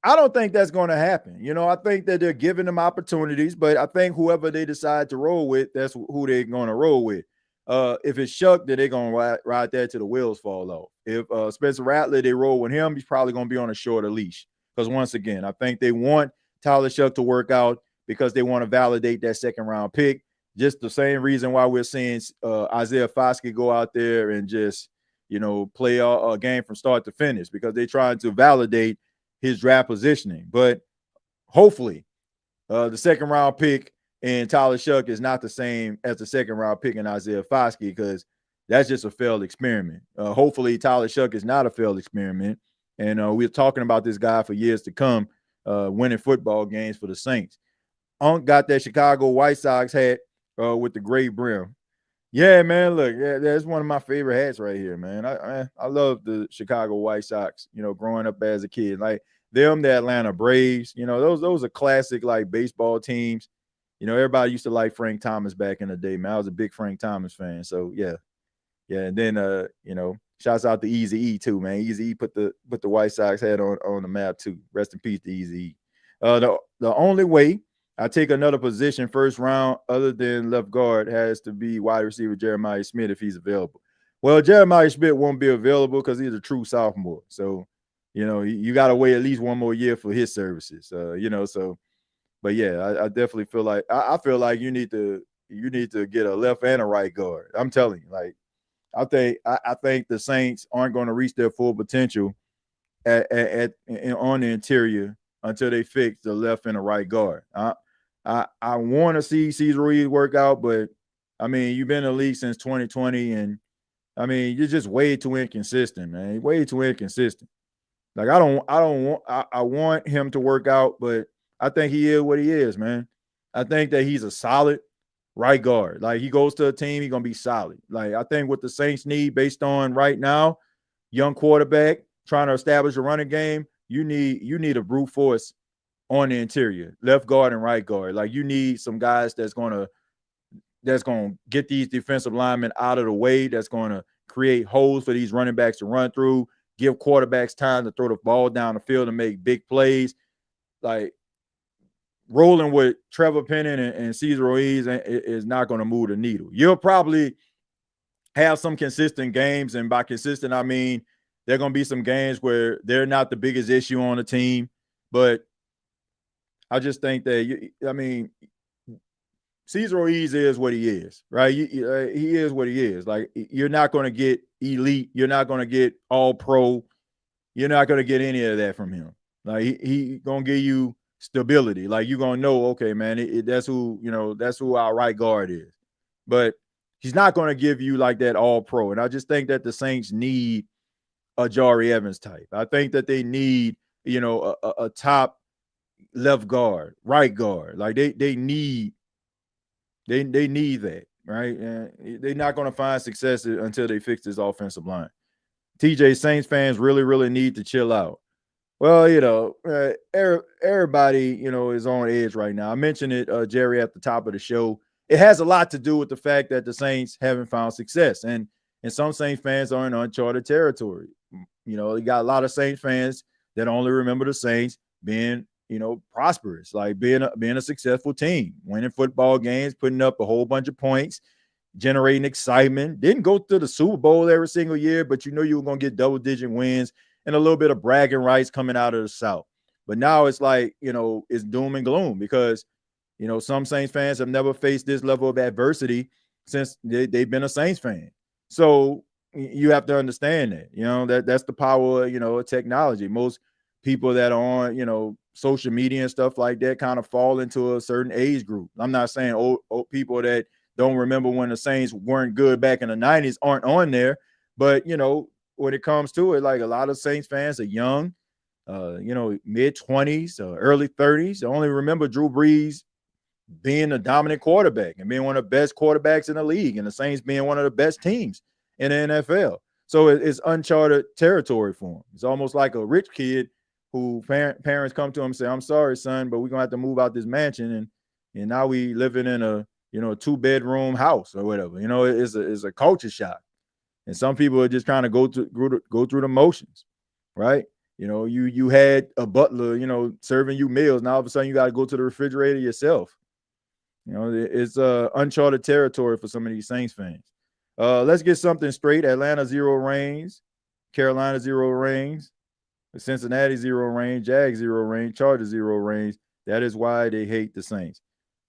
I don't think that's going to happen. I think that they're giving them opportunities, but I think whoever they decide to roll with, that's who they're going to roll with. If it's Shuck, then they're going to ride that till the wheels fall off. If Spencer Rattler, they roll with him, he's probably going to be on a shorter leash. Because once again, I think they want Tyler Shuck to work out because they want to validate that second-round pick. Just the same reason why we're seeing Isaiah Foskey go out there and just, play a game from start to finish because they're trying to validate his draft positioning. But hopefully the second round pick in Tyler Shuck is not the same as the second round pick in Isaiah Foskey because that's just a failed experiment. Hopefully Tyler Shuck is not a failed experiment. And we're talking about this guy for years to come, winning football games for the Saints. Unc got that Chicago White Sox hat with the gray brim. Yeah, man, look, that's one of my favorite hats right here, man. I love the Chicago White Sox, growing up as a kid. Like them, the Atlanta Braves, those are classic like baseball teams. Everybody used to like Frank Thomas back in the day, man. I was a big Frank Thomas fan. So yeah. And then shouts out to Eazy-E too, man. Eazy-E put the White Sox hat on the map too. Rest in peace to Eazy-E. The only way I take another position first round other than left guard has to be wide receiver Jeremiah Smith if he's available. Well, Jeremiah Smith won't be available because he's a true sophomore. So, you got to wait at least one more year for his services. So, but yeah, I definitely feel like I feel like you need to get a left and a right guard. I'm telling you, like I think the Saints aren't going to reach their full potential on the interior until they fix the left and the right guard. I want to see Cesar Ruiz work out, but I mean, you've been in the league since 2020, and I mean, you're just way too inconsistent, man. Way too inconsistent. Like I want him to work out, but I think he is what he is, man. I think that he's a solid right guard. Like he goes to a team, he's gonna be solid. Like I think what the Saints need based on right now, young quarterback trying to establish a running game, you need a brute force on the interior, left guard and right guard. Like you need some guys that's gonna get these defensive linemen out of the way, that's gonna create holes for these running backs to run through, give quarterbacks time to throw the ball down the field and make big plays. Like rolling with Trevor Penning and Cesar Ruiz is not going to move the needle. You'll probably have some consistent games, and by consistent, I mean there are going to be some games where they're not the biggest issue on the team, but I just think that, Cesar Ruiz is what he is, right? He is what he is. Like, you're not going to get elite. You're not going to get all pro. You're not going to get any of that from him. Like, he going to give you stability. Like, you're going to know, okay, man, that's who our right guard is. But he's not going to give you like that all pro. And I just think that the Saints need a Jari Evans type. I think that they need, a top left guard, right guard. Like they need that, right? And they're not going to find success until they fix this offensive line. TJ, Saints fans really, really need to chill out. Well, everybody, is on edge right now. I mentioned it, Jerry, at the top of the show. It has a lot to do with the fact that the Saints haven't found success. And some Saints fans are in uncharted territory. You got a lot of Saints fans that only remember the Saints being, prosperous, like being a successful team, winning football games, putting up a whole bunch of points, generating excitement. Didn't go to the Super Bowl every single year, but you were going to get double-digit wins and a little bit of bragging rights coming out of the South. But now it's like, it's doom and gloom because, some Saints fans have never faced this level of adversity since they've been a Saints fan. So you have to understand that, that's the power, of technology. Most people that are on, social media and stuff like that kind of fall into a certain age group. I'm not saying old people that don't remember when the Saints weren't good back in the 90s aren't on there, but when it comes to it, like a lot of Saints fans are young, mid 20s, early 30s. They only remember Drew Brees being a dominant quarterback and being one of the best quarterbacks in the league, and the Saints being one of the best teams in the NFL. So it's uncharted territory for him. It's almost like a rich kid who parents come to him and say, "I'm sorry, son, but we're gonna have to move out this mansion, and now we living in a 2-bedroom house or whatever." It's a culture shock, and some people are just trying to go through the motions, right? You had a butler, serving you meals. Now all of a sudden you got to go to the refrigerator yourself. It's uncharted territory for some of these Saints fans. Let's get something straight. Atlanta 0 reigns, Carolina 0 reigns, Cincinnati 0 reigns, Jags 0 reigns, Chargers 0 reigns. That is why they hate the Saints.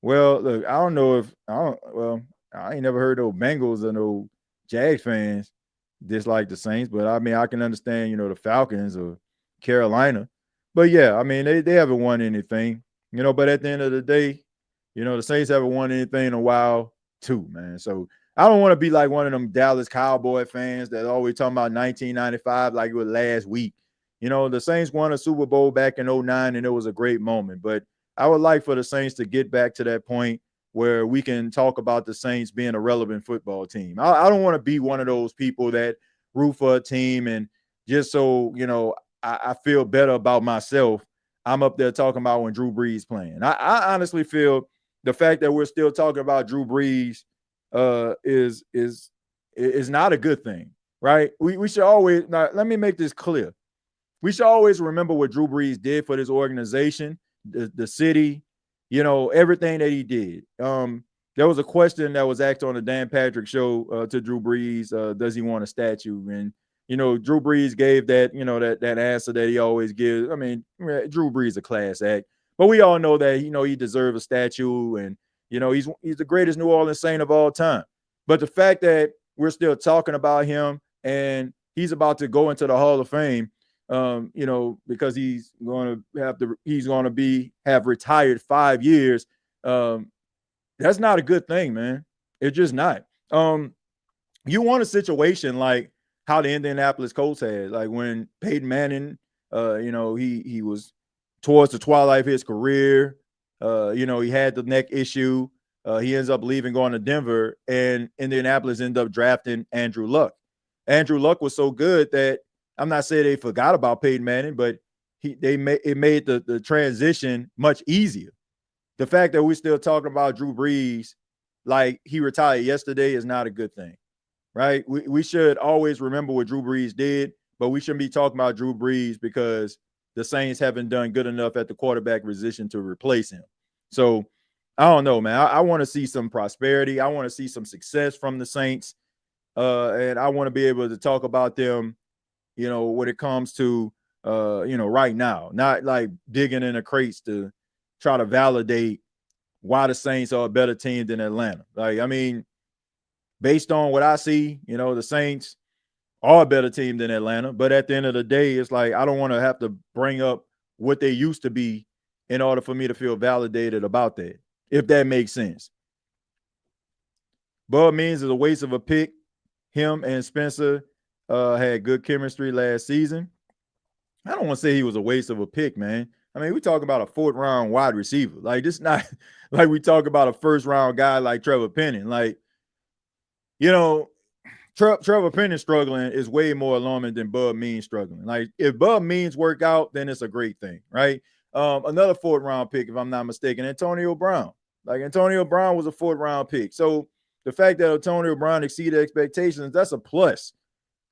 Well, look, I don't know if I ain't never heard no Bengals or no Jags fans dislike the Saints, but I mean I can understand the Falcons or Carolina, but yeah, I mean they haven't won anything, But at the end of the day, the Saints haven't won anything in a while too, man. So I don't want to be like one of them Dallas Cowboy fans that always talking about 1995 like it was last week. The Saints won a Super Bowl back in 2009, and it was a great moment. But I would like for the Saints to get back to that point where we can talk about the Saints being a relevant football team. I don't want to be one of those people that root for a team and just so, I feel better about myself, I'm up there talking about when Drew Brees playing. I honestly feel the fact that we're still talking about Drew Brees is not a good thing, right? We should always, now let me make this clear. We should always remember what Drew Brees did for this organization, the city, everything that he did. There was a question that was asked on the Dan Patrick show to Drew Brees, does he want a statue? And, Drew Brees gave that, that answer that he always gives. I mean, Drew Brees a class act, but we all know that, he deserves a statue, and, he's the greatest New Orleans Saint of all time. But the fact that we're still talking about him and he's about to go into the Hall of Fame, because he's going to have retired 5 years. That's not a good thing, man. It's just not. You want a situation like how the Indianapolis Colts had, like when Peyton Manning, he was towards the twilight of his career. He had the neck issue. He ends up leaving, going to Denver, and Indianapolis ended up drafting Andrew Luck. Andrew Luck was so good that I'm not saying they forgot about Peyton Manning, but it made the transition much easier. The fact that we're still talking about Drew Brees like he retired yesterday is not a good thing, right? We should always remember what Drew Brees did, but we shouldn't be talking about Drew Brees because the Saints haven't done good enough at the quarterback position to replace him. So I don't know, man. I want to see some prosperity. I want to see some success from the Saints, and I want to be able to talk about them, when it comes to, right now, not like digging in the crates to try to validate why the Saints are a better team than Atlanta. Like, I mean, based on what I see, the Saints are a better team than Atlanta. But at the end of the day, it's like I don't want to have to bring up what they used to be in order for me to feel validated about that, if that makes sense. Bub Means is a waste of a pick. Him and Spencer had good chemistry last season. I don't want to say he was a waste of a pick, man. I mean, we talk about a 4th-round wide receiver. Like, this not like we talk about a 1st-round guy like Trevor Penning. Like, Trevor Penning struggling is way more alarming than Bub Means struggling. Like, if Bub Means work out, then it's a great thing, right? Another 4th-round pick, if I'm not mistaken, Antonio Brown. Like, Antonio Brown was a 4th-round pick. So the fact that Antonio Brown exceeded expectations, that's a plus.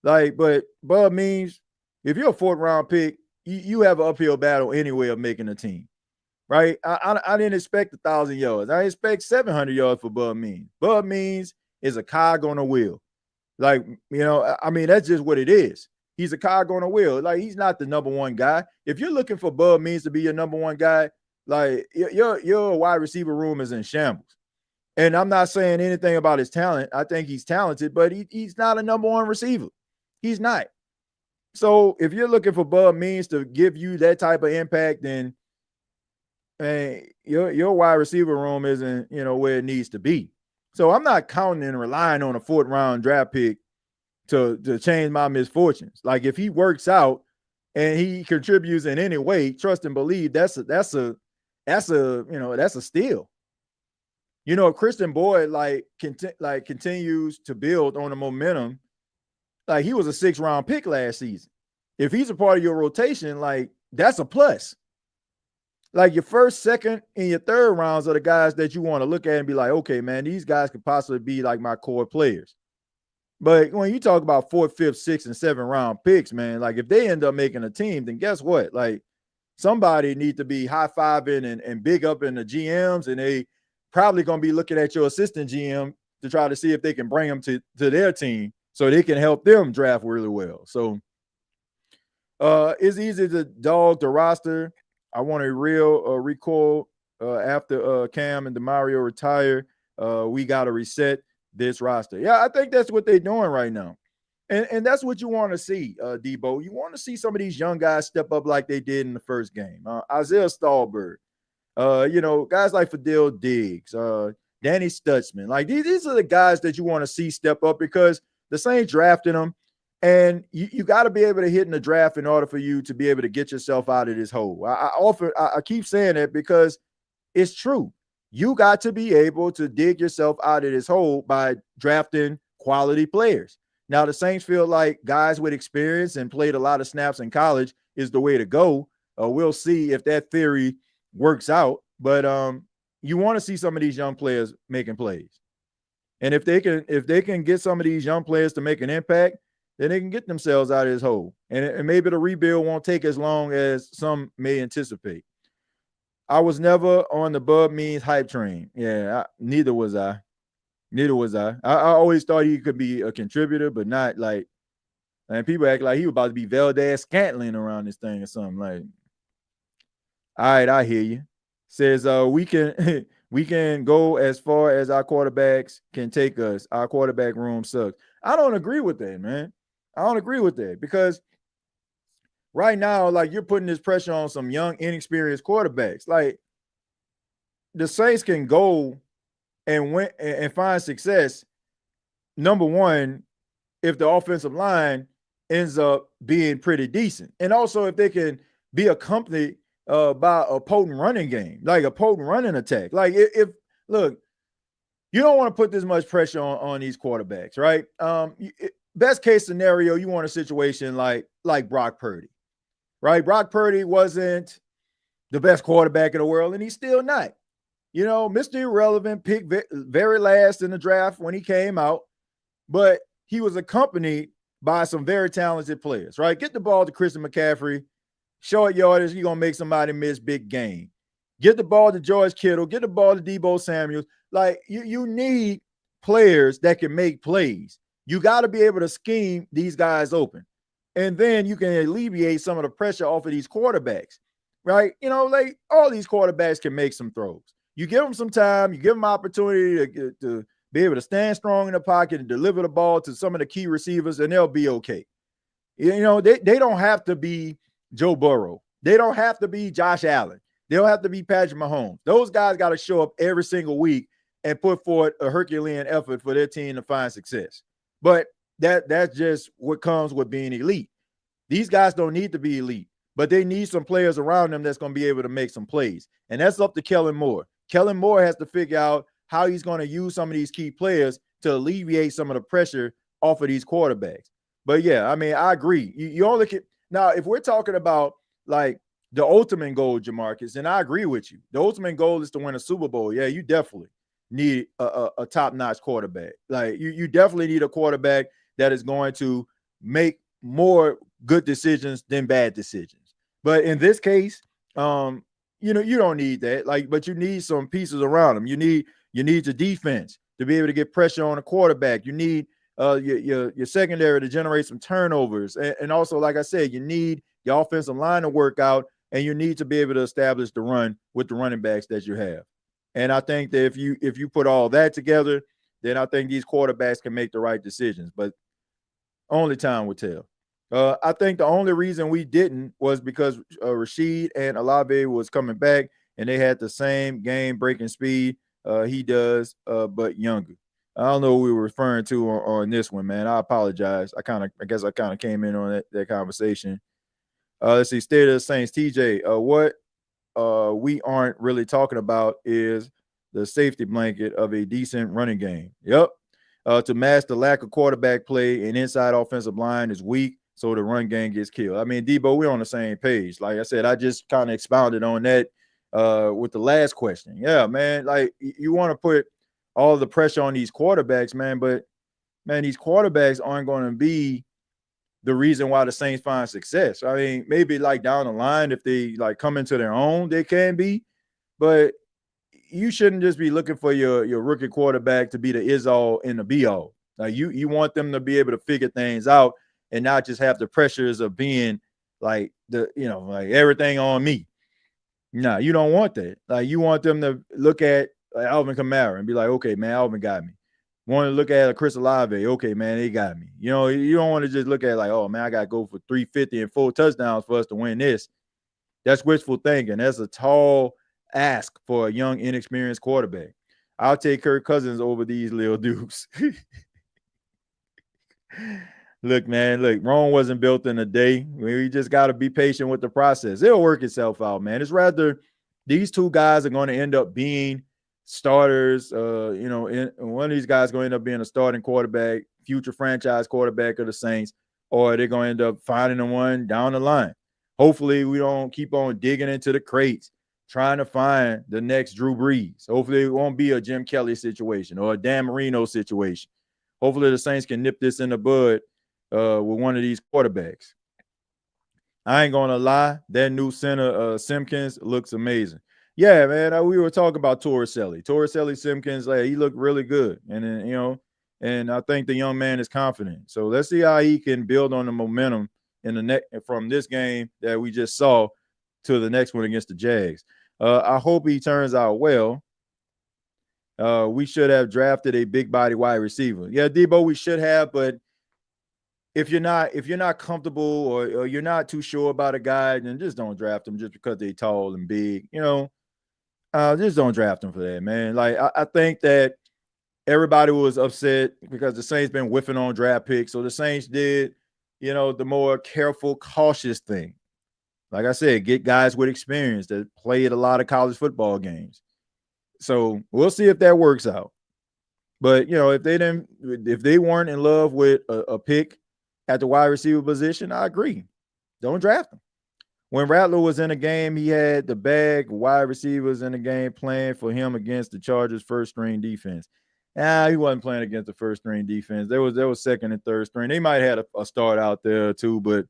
Like, but Bub Means, if you're a 4th-round pick, you have an uphill battle anyway of making a team, right? I didn't expect 1,000 yards. I expect 700 yards for Bub Means. Bub Means is a cog on a wheel. Like, I mean, that's just what it is. He's a cog on a wheel. Like, he's not the number one guy. If you're looking for Bub Means to be your number one guy, like, your wide receiver room is in shambles. And I'm not saying anything about his talent. I think he's talented, but he's not a number one receiver. He's not. So if you're looking for Bub Means to give you that type of impact, then your wide receiver room isn't, where it needs to be. So I'm not counting and relying on a 4th round draft pick to change my misfortunes. Like if he works out and he contributes in any way, trust and believe that's a steal. If Christian Boyd continues to build on the momentum, like he was a 6th round pick last season. If he's a part of your rotation, like that's a plus. Like your 1st, 2nd, and your 3rd rounds are the guys that you want to look at and be like, okay, man, these guys could possibly be like my core players. But when you talk about 4th, 5th, 6th, and 7th round picks, man, like if they end up making a team, then guess what? Like somebody needs to be high-fiving and big up in the GMs, and they probably going to be looking at your assistant GM to try to see if they can bring them to their team so they can help them draft really well. So it's easy to dog the roster. I want a real recall after Cam and DeMario retire. We got to reset this roster. Yeah, I think that's what they're doing right now. And that's what you want to see, Debo. You want to see some of these young guys step up like they did in the first game. Isaiah Stallberg, guys like Fadil Diggs, Danny Stutzman. Like these are the guys that you want to see step up because the Saints drafting them. And you got to be able to hit in the draft in order for you to be able to get yourself out of this hole. I keep saying that because it's true. You got to be able to dig yourself out of this hole by drafting quality players. Now, the Saints feel like guys with experience and played a lot of snaps in college is the way to go. We'll see if that theory works out. But you want to see some of these young players making plays. And if they can get some of these young players to make an impact, then they can get themselves out of this hole. And maybe the rebuild won't take as long as some may anticipate. I was never on the Bub Means hype train. Yeah, neither was I. I always thought he could be a contributor, but not like, and people act like he was about to be Valdez Scantling around this thing or something. Like, all right, I hear you. Says we can go as far as our quarterbacks can take us. Our quarterback room sucks. I don't agree with that, man. I don't agree with that because right now, like you're putting this pressure on some young, inexperienced quarterbacks. Like the Saints can go and win and find success. Number one, if the offensive line ends up being pretty decent, and also if they can be accompanied by a potent running game, like a potent running attack. Like if look, you don't want to put this much pressure on these quarterbacks, right? Best case scenario, you want a situation like Brock Purdy, right? Brock Purdy wasn't the best quarterback in the world, and he's still not. Mr. Irrelevant, picked very last in the draft when he came out, but he was accompanied by some very talented players, right? Get the ball to Christian McCaffrey, short yardage, you're going to make somebody miss big game. Get the ball to George Kittle, get the ball to Deebo Samuels. Like, you need players that can make plays. You got to be able to scheme these guys open. And then you can alleviate some of the pressure off of these quarterbacks, right? Like all these quarterbacks can make some throws. You give them some time, you give them opportunity to be able to stand strong in the pocket and deliver the ball to some of the key receivers, and they'll be okay. They don't have to be Joe Burrow. They don't have to be Josh Allen. They don't have to be Patrick Mahomes. Those guys got to show up every single week and put forth a Herculean effort for their team to find success. But that's just what comes with being elite. These guys don't need to be elite, but they need some players around them that's going to be able to make some plays. And that's up to Kellen Moore. Kellen Moore has to figure out how he's going to use some of these key players to alleviate some of the pressure off of these quarterbacks. But yeah, I mean, I agree. You only can now, if we're talking about like the ultimate goal, Jamarcus, and I agree with you. The ultimate goal is to win a Super Bowl. Yeah, you definitely need a top-notch quarterback. Like you definitely need a quarterback that is going to make more good decisions than bad decisions. But in this case, you don't need that. Like, but you need some pieces around them. You need the defense to be able to get pressure on the quarterback. You need your secondary to generate some turnovers, and also, like I said, you need your offensive line to work out, and you need to be able to establish the run with the running backs that you have. And I think that if you put all that together, then I think these quarterbacks can make the right decisions. But only time will tell. I think the only reason we didn't was because Rashid and Olave was coming back, and they had the same game-breaking speed he does, but younger. I don't know what we were referring to on this one, man. I apologize. I guess I kind of came in on that conversation. Let's see, State of the Saints, TJ. What we aren't really talking about is the safety blanket of a decent running game. Yep. To mask the lack of quarterback play, an inside offensive line is weak, so the run game gets killed. I mean, Debo, we're on the same page. Like I said, I just kind of expounded on that with the last question. Yeah, man. Like you want to put all the pressure on these quarterbacks, man, but man, these quarterbacks aren't going to be the reason why the Saints find success. I mean, maybe like down the line, if they like come into their own, they can be, but you shouldn't just be looking for your rookie quarterback to be the is-all and the be-all. Like you want them to be able to figure things out and not just have the pressures of being like like everything on me. No, you don't want that. Like you want them to look at like Alvin Kamara and be like, okay, man, Alvin got me. Want to look at a Chris Olave, okay, man, they got me. You know, you don't want to just look at like, oh man, I got to go for 350 and 4 touchdowns for us to win this. That's wishful thinking. That's a tall ask for a young, inexperienced quarterback. I'll take Kirk Cousins over these little dudes. Look, man, Rome wasn't built in a day. We just got to be patient with the process. It'll work itself out, man. It's rather these two guys are going to end up being starters. One of these guys going to end up being a starting quarterback, future franchise quarterback of the Saints, or they're going to end up finding the one down the line. Hopefully, we don't keep on digging into the crates, trying to find the next Drew Brees. Hopefully, it won't be a Jim Kelly situation or a Dan Marino situation. Hopefully, the Saints can nip this in the bud with one of these quarterbacks. I ain't gonna lie, that new center Simpkins looks amazing. Yeah, man. We were talking about Torricelli Simpkins. Like, he looked really good, and then, and I think the young man is confident. So let's see how he can build on the momentum in the from this game that we just saw to the next one against the Jags. I hope he turns out well. We should have drafted a big body wide receiver. Yeah, Debo, we should have, but if you're not comfortable or you're not too sure about a guy, then just don't draft them just because they're tall and big. Just don't draft them for that, man. Like I think that everybody was upset because the Saints been whiffing on draft picks. So the Saints did, the more careful, cautious thing. Like I said, get guys with experience that played a lot of college football games. So we'll see if that works out. But if they weren't in love with a pick at the wide receiver position, I agree. Don't draft him. When Rattler was in the game, he had the bag wide receivers in the game playing for him against the Chargers' first string defense. He wasn't playing against the first string defense. There was second and third string. They might have had a start out there too, but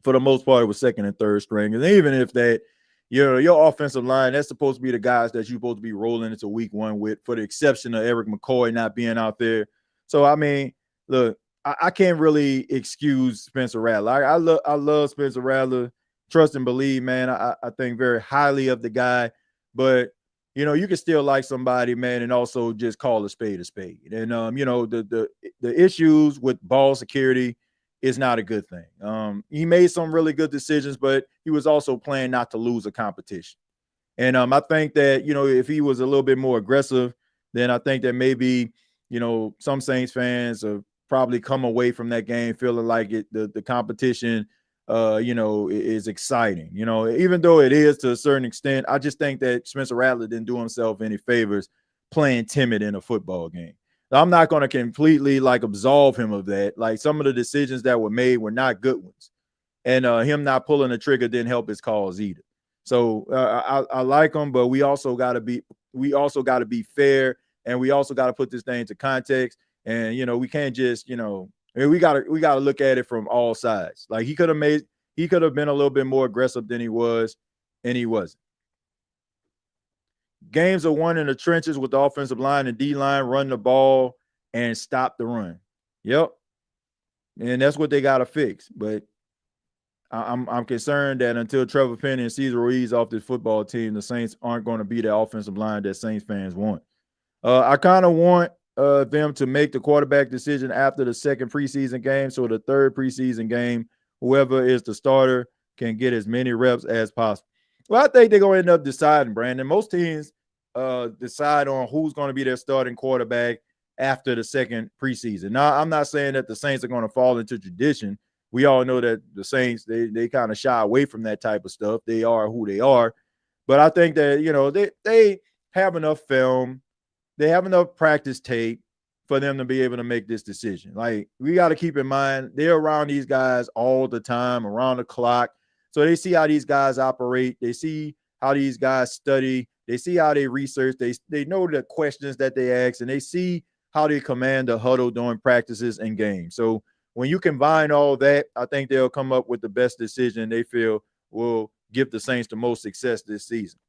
for the most part, it was second and third string. And even if that, your offensive line, that's supposed to be the guys that you're supposed to be rolling into week one with, for the exception of Eric McCoy not being out there. So, I mean, look, I can't really excuse Spencer Rattler. I love Spencer Rattler. Trust and believe, man. I think very highly of the guy. But, you can still like somebody, man, and also just call a spade a spade. And, the issues with ball security is not a good thing. He made some really good decisions, but he was also playing not to lose a competition. And I think that, if he was a little bit more aggressive, then I think that maybe, some Saints fans have probably come away from that game feeling like the competition, is exciting. Even though it is to a certain extent, I just think that Spencer Rattler didn't do himself any favors playing timid in a football game. I'm not going to completely absolve him of that. Like, some of the decisions that were made were not good ones, and him not pulling the trigger didn't help his cause either. So I like him, but we also got to be fair, and we also got to put this thing into context. And we can't just we got to look at it from all sides. Like, he could have been a little bit more aggressive than he was, and he wasn't. Games are won in the trenches with the offensive line and D-line, run the ball and stop the run. Yep. And that's what they got to fix. But I'm concerned that until Trevor Penning and Cesar Ruiz off this football team, the Saints aren't going to be the offensive line that Saints fans want. I kind of want them to make the quarterback decision after the second preseason game. So the third preseason game, whoever is the starter can get as many reps as possible. Well, I think they're going to end up deciding, Brandon. Most teams decide on who's going to be their starting quarterback after the second preseason. Now, I'm not saying that the Saints are going to fall into tradition. We all know that the Saints, they kind of shy away from that type of stuff. They are who they are. But I think that, they have enough film. They have enough practice tape for them to be able to make this decision. Like, we got to keep in mind, they're around these guys all the time, around the clock. So they see how these guys operate. They see how these guys study. They see how they research. They know the questions that they ask, and they see how they command the huddle during practices and games. So when you combine all that, I think they'll come up with the best decision they feel will give the Saints the most success this season.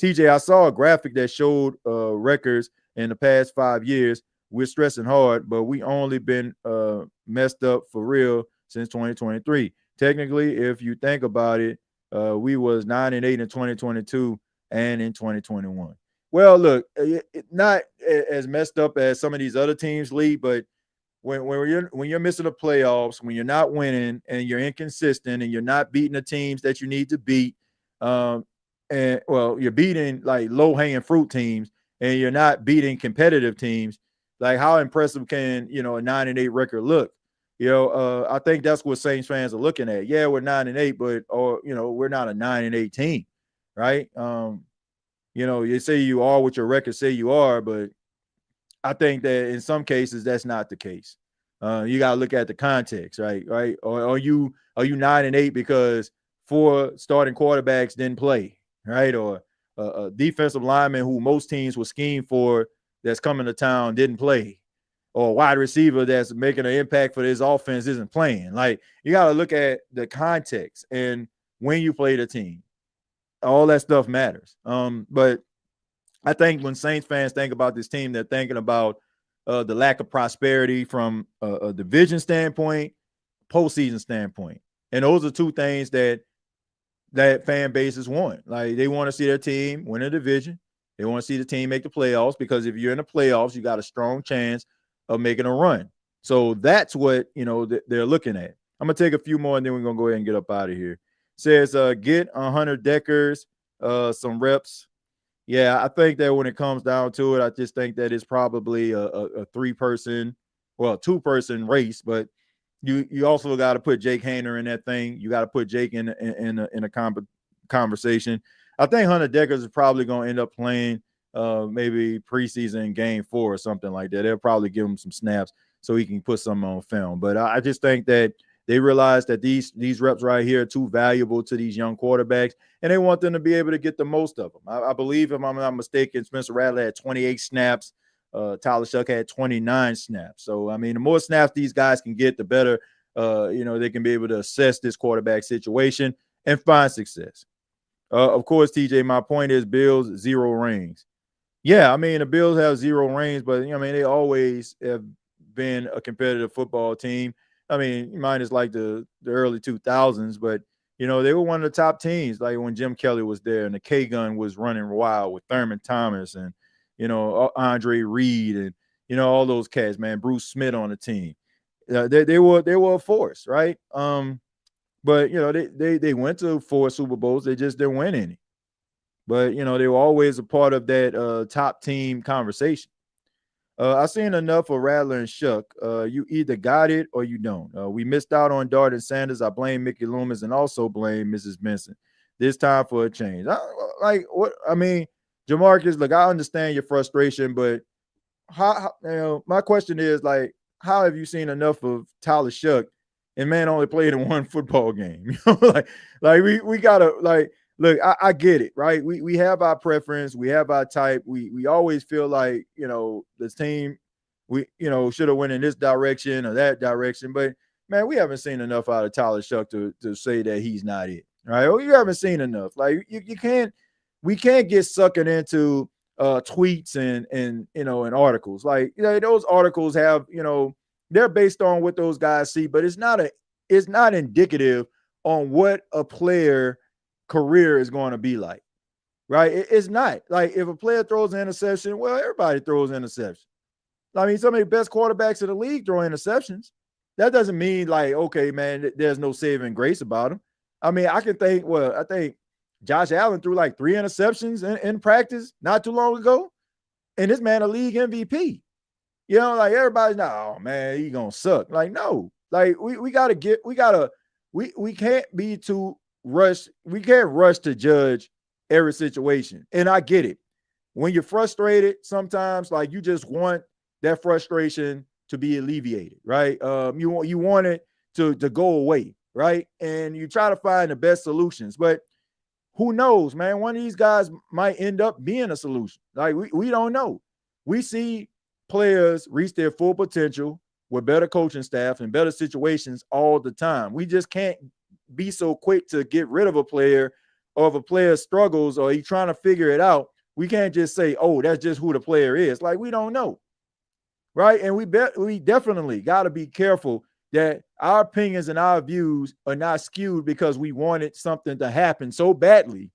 TJ, I saw a graphic that showed records in the past 5 years. We're stressing hard, but we only been messed up for real since 2023. Technically, if you think about it, we was 9-8 in 2022 and in 2021. Well, look, not as messed up as some of these other teams lead, but when you're missing the playoffs, when you're not winning and you're inconsistent and you're not beating the teams that you need to beat, you're beating like low-hanging fruit teams and you're not beating competitive teams, like how impressive can, a 9-8 record look? I think that's what Saints fans are looking at. Yeah, we're 9-8, but we're not a 9-8 team, right? You say you are what your records say you are, but I think that in some cases that's not the case. You got to look at the context, right? Or are you 9-8 because 4 starting quarterbacks didn't play, right? Or a defensive lineman who most teams will scheme for that's coming to town didn't play, or a wide receiver that's making an impact for this offense isn't playing. Like, you got to look at the context and when you play the team. All that stuff matters. But I think when Saints fans think about this team, they're thinking about the lack of prosperity from a division standpoint, postseason standpoint. And those are two things that fan bases want. Like, they want to see their team win a division. They want to see the team make the playoffs, because if you're in the playoffs, you got a strong chance of making a run. So that's what, they're looking at. I'm going to take a few more and then we're going to go ahead and get up out of here. It says, get Hunter Deckers some reps. Yeah, I think that when it comes down to it, I just think that it's probably a 2-person race, but you also got to put Jake Haener in that thing. You got to put Jake in a conversation. I think Hunter Deckers is probably going to end up playing maybe preseason game 4 or something like that. They'll probably give him some snaps so he can put something on film. But I just think that they realize that these reps right here are too valuable to these young quarterbacks, and they want them to be able to get the most of them. I believe, if I'm not mistaken, Spencer Rattler had 28 snaps. Tyler Shuck had 29 snaps. So, I mean, the more snaps these guys can get, the better, they can be able to assess this quarterback situation and find success. Of course, TJ, my point is Bills 0 rings. Yeah, I mean, the Bills have 0 rings, but, they always have been a competitive football team. I mean, mine is like the early 2000s, but, they were one of the top teams, like when Jim Kelly was there and the K-Gun was running wild with Thurman Thomas and, Andre Reed and, all those cats, man, Bruce Smith on the team. They were a force, right? But, they went to 4 Super Bowls. They just didn't win any. But, they were always a part of that top team conversation. I've seen enough of Rattler and Shuck. You either got it or you don't. We missed out on Dart and Sanders. I blame Mickey Loomis and also blame Mrs. Benson. This time for a change. Jamarcus, look, I understand your frustration, but how my question is, like, how have you seen enough of Tyler Shuck and man only played in 1 football game? We gotta, like, look, I get it, right? We have our preference, we have our type. We always feel like, this team, we should have went in this direction or that direction. But man, we haven't seen enough out of Tyler Shuck to say that he's not it. Right? You haven't seen enough. Like, we can't get sucking into tweets and articles. Like, those articles have, they're based on what those guys see, but it's not indicative on what a player career is going to be like, right? It's not. Like, if a player throws an interception, well, everybody throws an interception. I mean, some of the best quarterbacks in the league throw interceptions. That doesn't mean like, okay, man, there's no saving grace about him. I mean, I think Josh Allen threw like 3 interceptions in practice not too long ago, and this man a league MVP. You know, like everybody's not, oh man, he gonna suck. Like, no, like we can't be too rushed. We can't rush to judge every situation. And I get it. When you're frustrated, sometimes like you just want that frustration to be alleviated, right? You want it to go away, right? And you try to find the best solutions, but who knows, man? One of these guys might end up being a solution. Like we don't know. We see players reach their full potential with better coaching staff and better situations all the time. We just can't be so quick to get rid of a player, or if a player struggles or he's trying to figure it out. We can't just say, oh, that's just who the player is. Like, we don't know. Right. And we definitely got to be careful that our opinions and our views are not skewed because we wanted something to happen so badly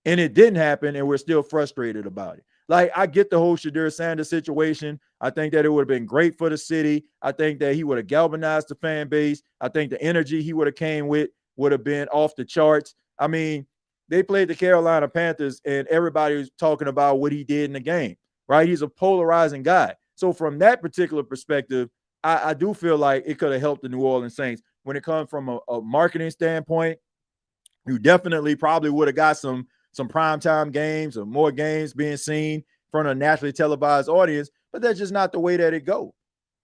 and it didn't happen and we're still frustrated about it. Like, I get the whole Shadir Sanders situation. I think that it would have been great for the city. I think that he would have galvanized the fan base. I think the energy he would have came with would have been off the charts. I mean, they played the Carolina Panthers and everybody was talking about what he did in the game, right? He's a polarizing guy. So from that particular perspective, I do feel like it could have helped the New Orleans Saints. When it comes from a marketing standpoint, you definitely probably would have got some primetime games or more games being seen in front of a nationally televised audience, but that's just not the way that it goes.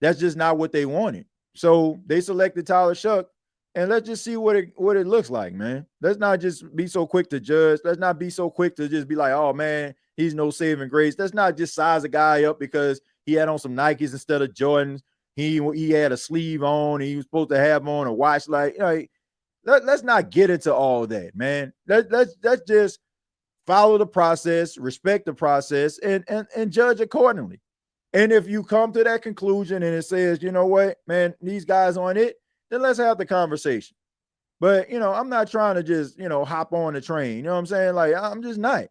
That's just not what they wanted. So they selected Tyler Shuck, and let's just see what it looks like, man. Let's not just be so quick to judge. Let's not be so quick to just be like, oh, man, he's no saving grace. Let's not just size a guy up because he had on some Nikes instead of Jordans. He had a sleeve on. And he was supposed to have on a watch. Let's not get into all that, man. Let's just follow the process, respect the process, and judge accordingly. And if you come to that conclusion and it says, you know what, man, these guys on it, then let's have the conversation. But, I'm not trying to just, hop on the train. You know what I'm saying? Like, I'm just not.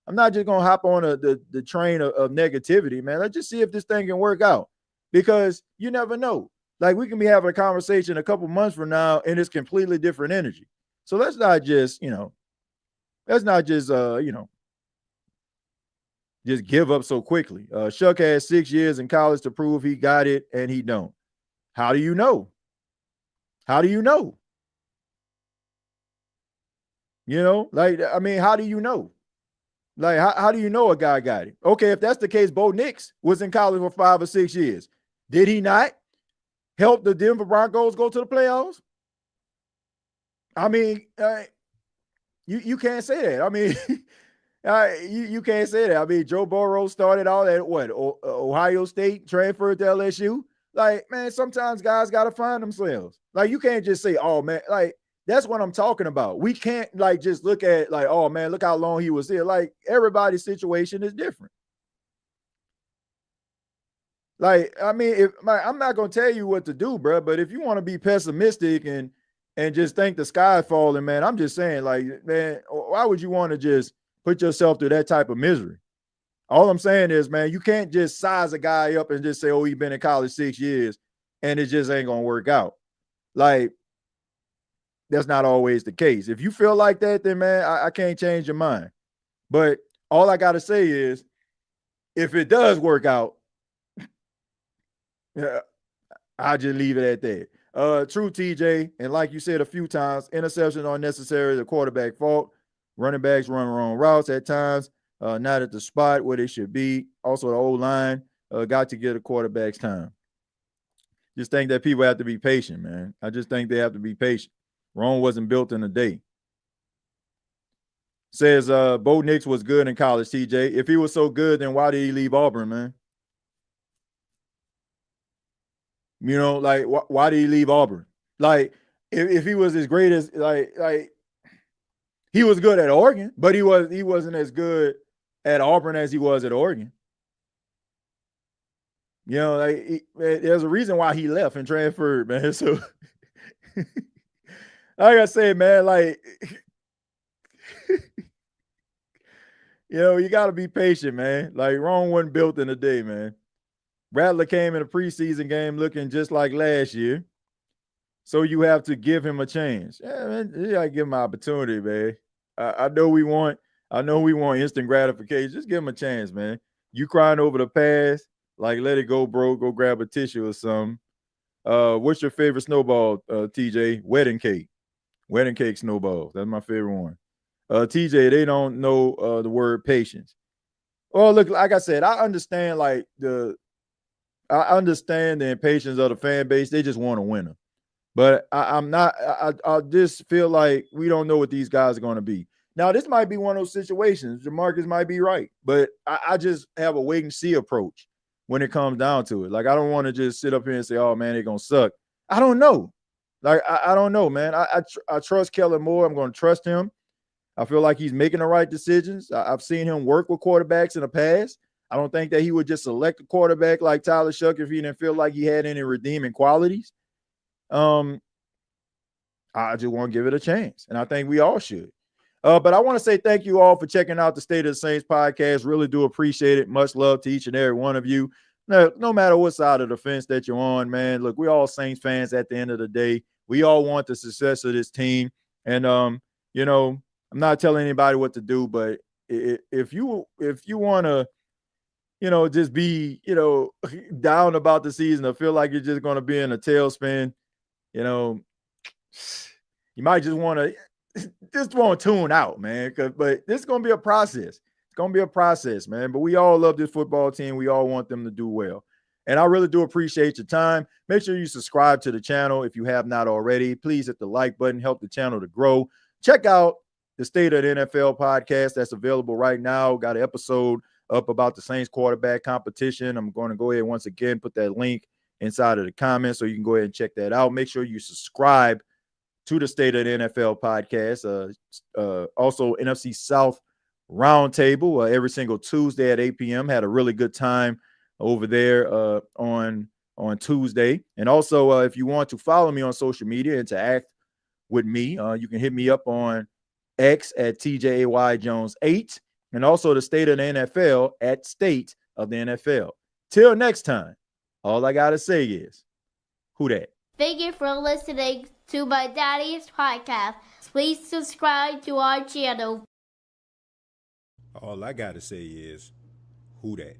I'm not just going to hop on the train of negativity, man. Let's just see if this thing can work out, because you never know. Like, we can be having a conversation a couple months from now and it's completely different energy. So let's not just, just give up so quickly. Shuck had 6 years in college to prove he got it, and he don't. How do you know? How do you know? How do you know? Like, how do you know a guy got it? Okay, if that's the case, Bo Nix was in college for 5 or 6 years. Did he not help the Denver Broncos go to the playoffs? I mean, you can't say that. I mean, you can't say that. I mean, Joe Burrow started out at Ohio State, transferred to LSU. Like, man, sometimes guys got to find themselves. Like, you can't just say, oh, man, like, that's what I'm talking about. We can't, like, just look at, like, oh, man, look how long he was there. Like, everybody's situation is different. Like, I mean, I'm not going to tell you what to do, bro, but if you want to be pessimistic and just think the sky falling, man, I'm just saying, like, man, why would you want to just put yourself through that type of misery? All I'm saying is, man, you can't just size a guy up and just say, oh, he's been in college 6 years and it just ain't going to work out. Like, that's not always the case. If you feel like that, then, man, I can't change your mind. But all I got to say is, if it does work out, yeah, I'll just leave it at that. True, TJ. And like you said a few times, interceptions are necessary. The quarterback fault. Running backs run wrong routes at times, not at the spot where they should be. Also, the O-line got to get a quarterback's time. Just think that people have to be patient, man. I just think they have to be patient. Rome wasn't built in a day. Says Bo Nix was good in college, TJ. If he was so good, then why did he leave Auburn, man? Like, why did he leave Auburn? Like, if he was as great as, like he was good at Oregon, but he wasn't as good at Auburn as he was at Oregon. There's a reason why he left and transferred, man. So, like I said, man, like, you got to be patient, man. Like, Rome wasn't built in a day, man. Rattler came in a preseason game looking just like last year. So you have to give him a chance. Yeah, man, you gotta give him an opportunity, man. I know we want instant gratification. Just give him a chance, man. You crying over the past, like let it go, bro. Go grab a tissue or something. What's your favorite snowball, TJ? Wedding cake. Wedding cake snowball. That's my favorite one. TJ, they don't know the word patience. Well, look, like I said, I understand the impatience of the fan base. They just want a winner. But I'm not. I just feel like we don't know what these guys are going to be. Now, this might be one of those situations. Jamarcus might be right, but I just have a wait and see approach when it comes down to it. Like, I don't want to just sit up here and say, "Oh man, they're gonna suck." I don't know. Like, I don't know, man. I trust Kellen Moore. I'm going to trust him. I feel like he's making the right decisions. I've seen him work with quarterbacks in the past. I don't think that he would just select a quarterback like Tyler Shuck if he didn't feel like he had any redeeming qualities. I just want to give it a chance, and I think we all should. But I want to say thank you all for checking out the State of the Saints podcast. Really do appreciate it. Much love to each and every one of you. No matter what side of the fence that you're on, man. Look, we're all Saints fans at the end of the day. We all want the success of this team. And you know, I'm not telling anybody what to do, but if you want to, just be, down about the season or feel like you're just going to be in a tailspin, you might just want to tune out, man. But this is gonna be a process. It's gonna be a process, man. But we all love this football team. We all want them to do well. And I really do appreciate your time. Make sure you subscribe to the channel if you have not already. Please hit the like button, help the channel to grow. Check out the State of the NFL podcast that's available right now. Got an episode up about the Saints quarterback competition. I'm going to go ahead once again, put that link inside of the comments so you can go ahead and check that out. Make sure you subscribe to the State of the NFL podcast. Also, NFC South Roundtable every single Tuesday at 8 p.m. Had a really good time over there on Tuesday. And also, if you want to follow me on social media, interact with me, you can hit me up on X at TJAYJones8, and also the State of the NFL at State of the NFL. Till next time, all I got to say is, who dat? Thank you for listening to my daddy's podcast. Please subscribe to our channel. All I got to say is, who dat?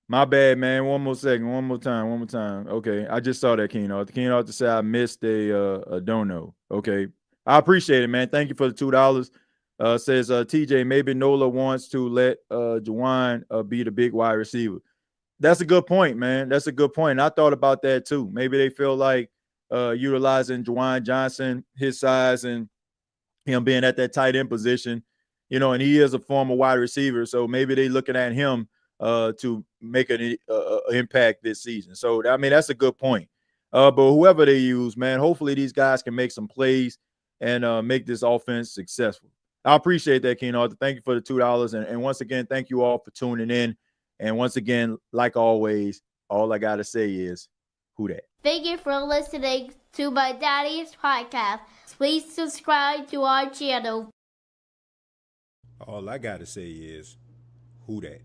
My bad, man. One more second. One more time. Okay. I just saw that, Keno. Keno to say I missed a dono. Okay. I appreciate it, man. Thank you for the $2. Says TJ, maybe Nola wants to let Juwan be the big wide receiver. That's a good point, man. That's a good point. And I thought about that too. Maybe they feel like utilizing Juwan Johnson, his size, and him being at that tight end position, and he is a former wide receiver. So maybe they looking at him to make an impact this season. So, I mean, that's a good point. But whoever they use, man, hopefully these guys can make some plays and make this offense successful. I appreciate that, Keno. Thank you for the $2. And once again, thank you all for tuning in. And once again, like always, all I got to say is, who dat? Thank you for listening to my daddy's podcast. Please subscribe to our channel. All I got to say is, who dat?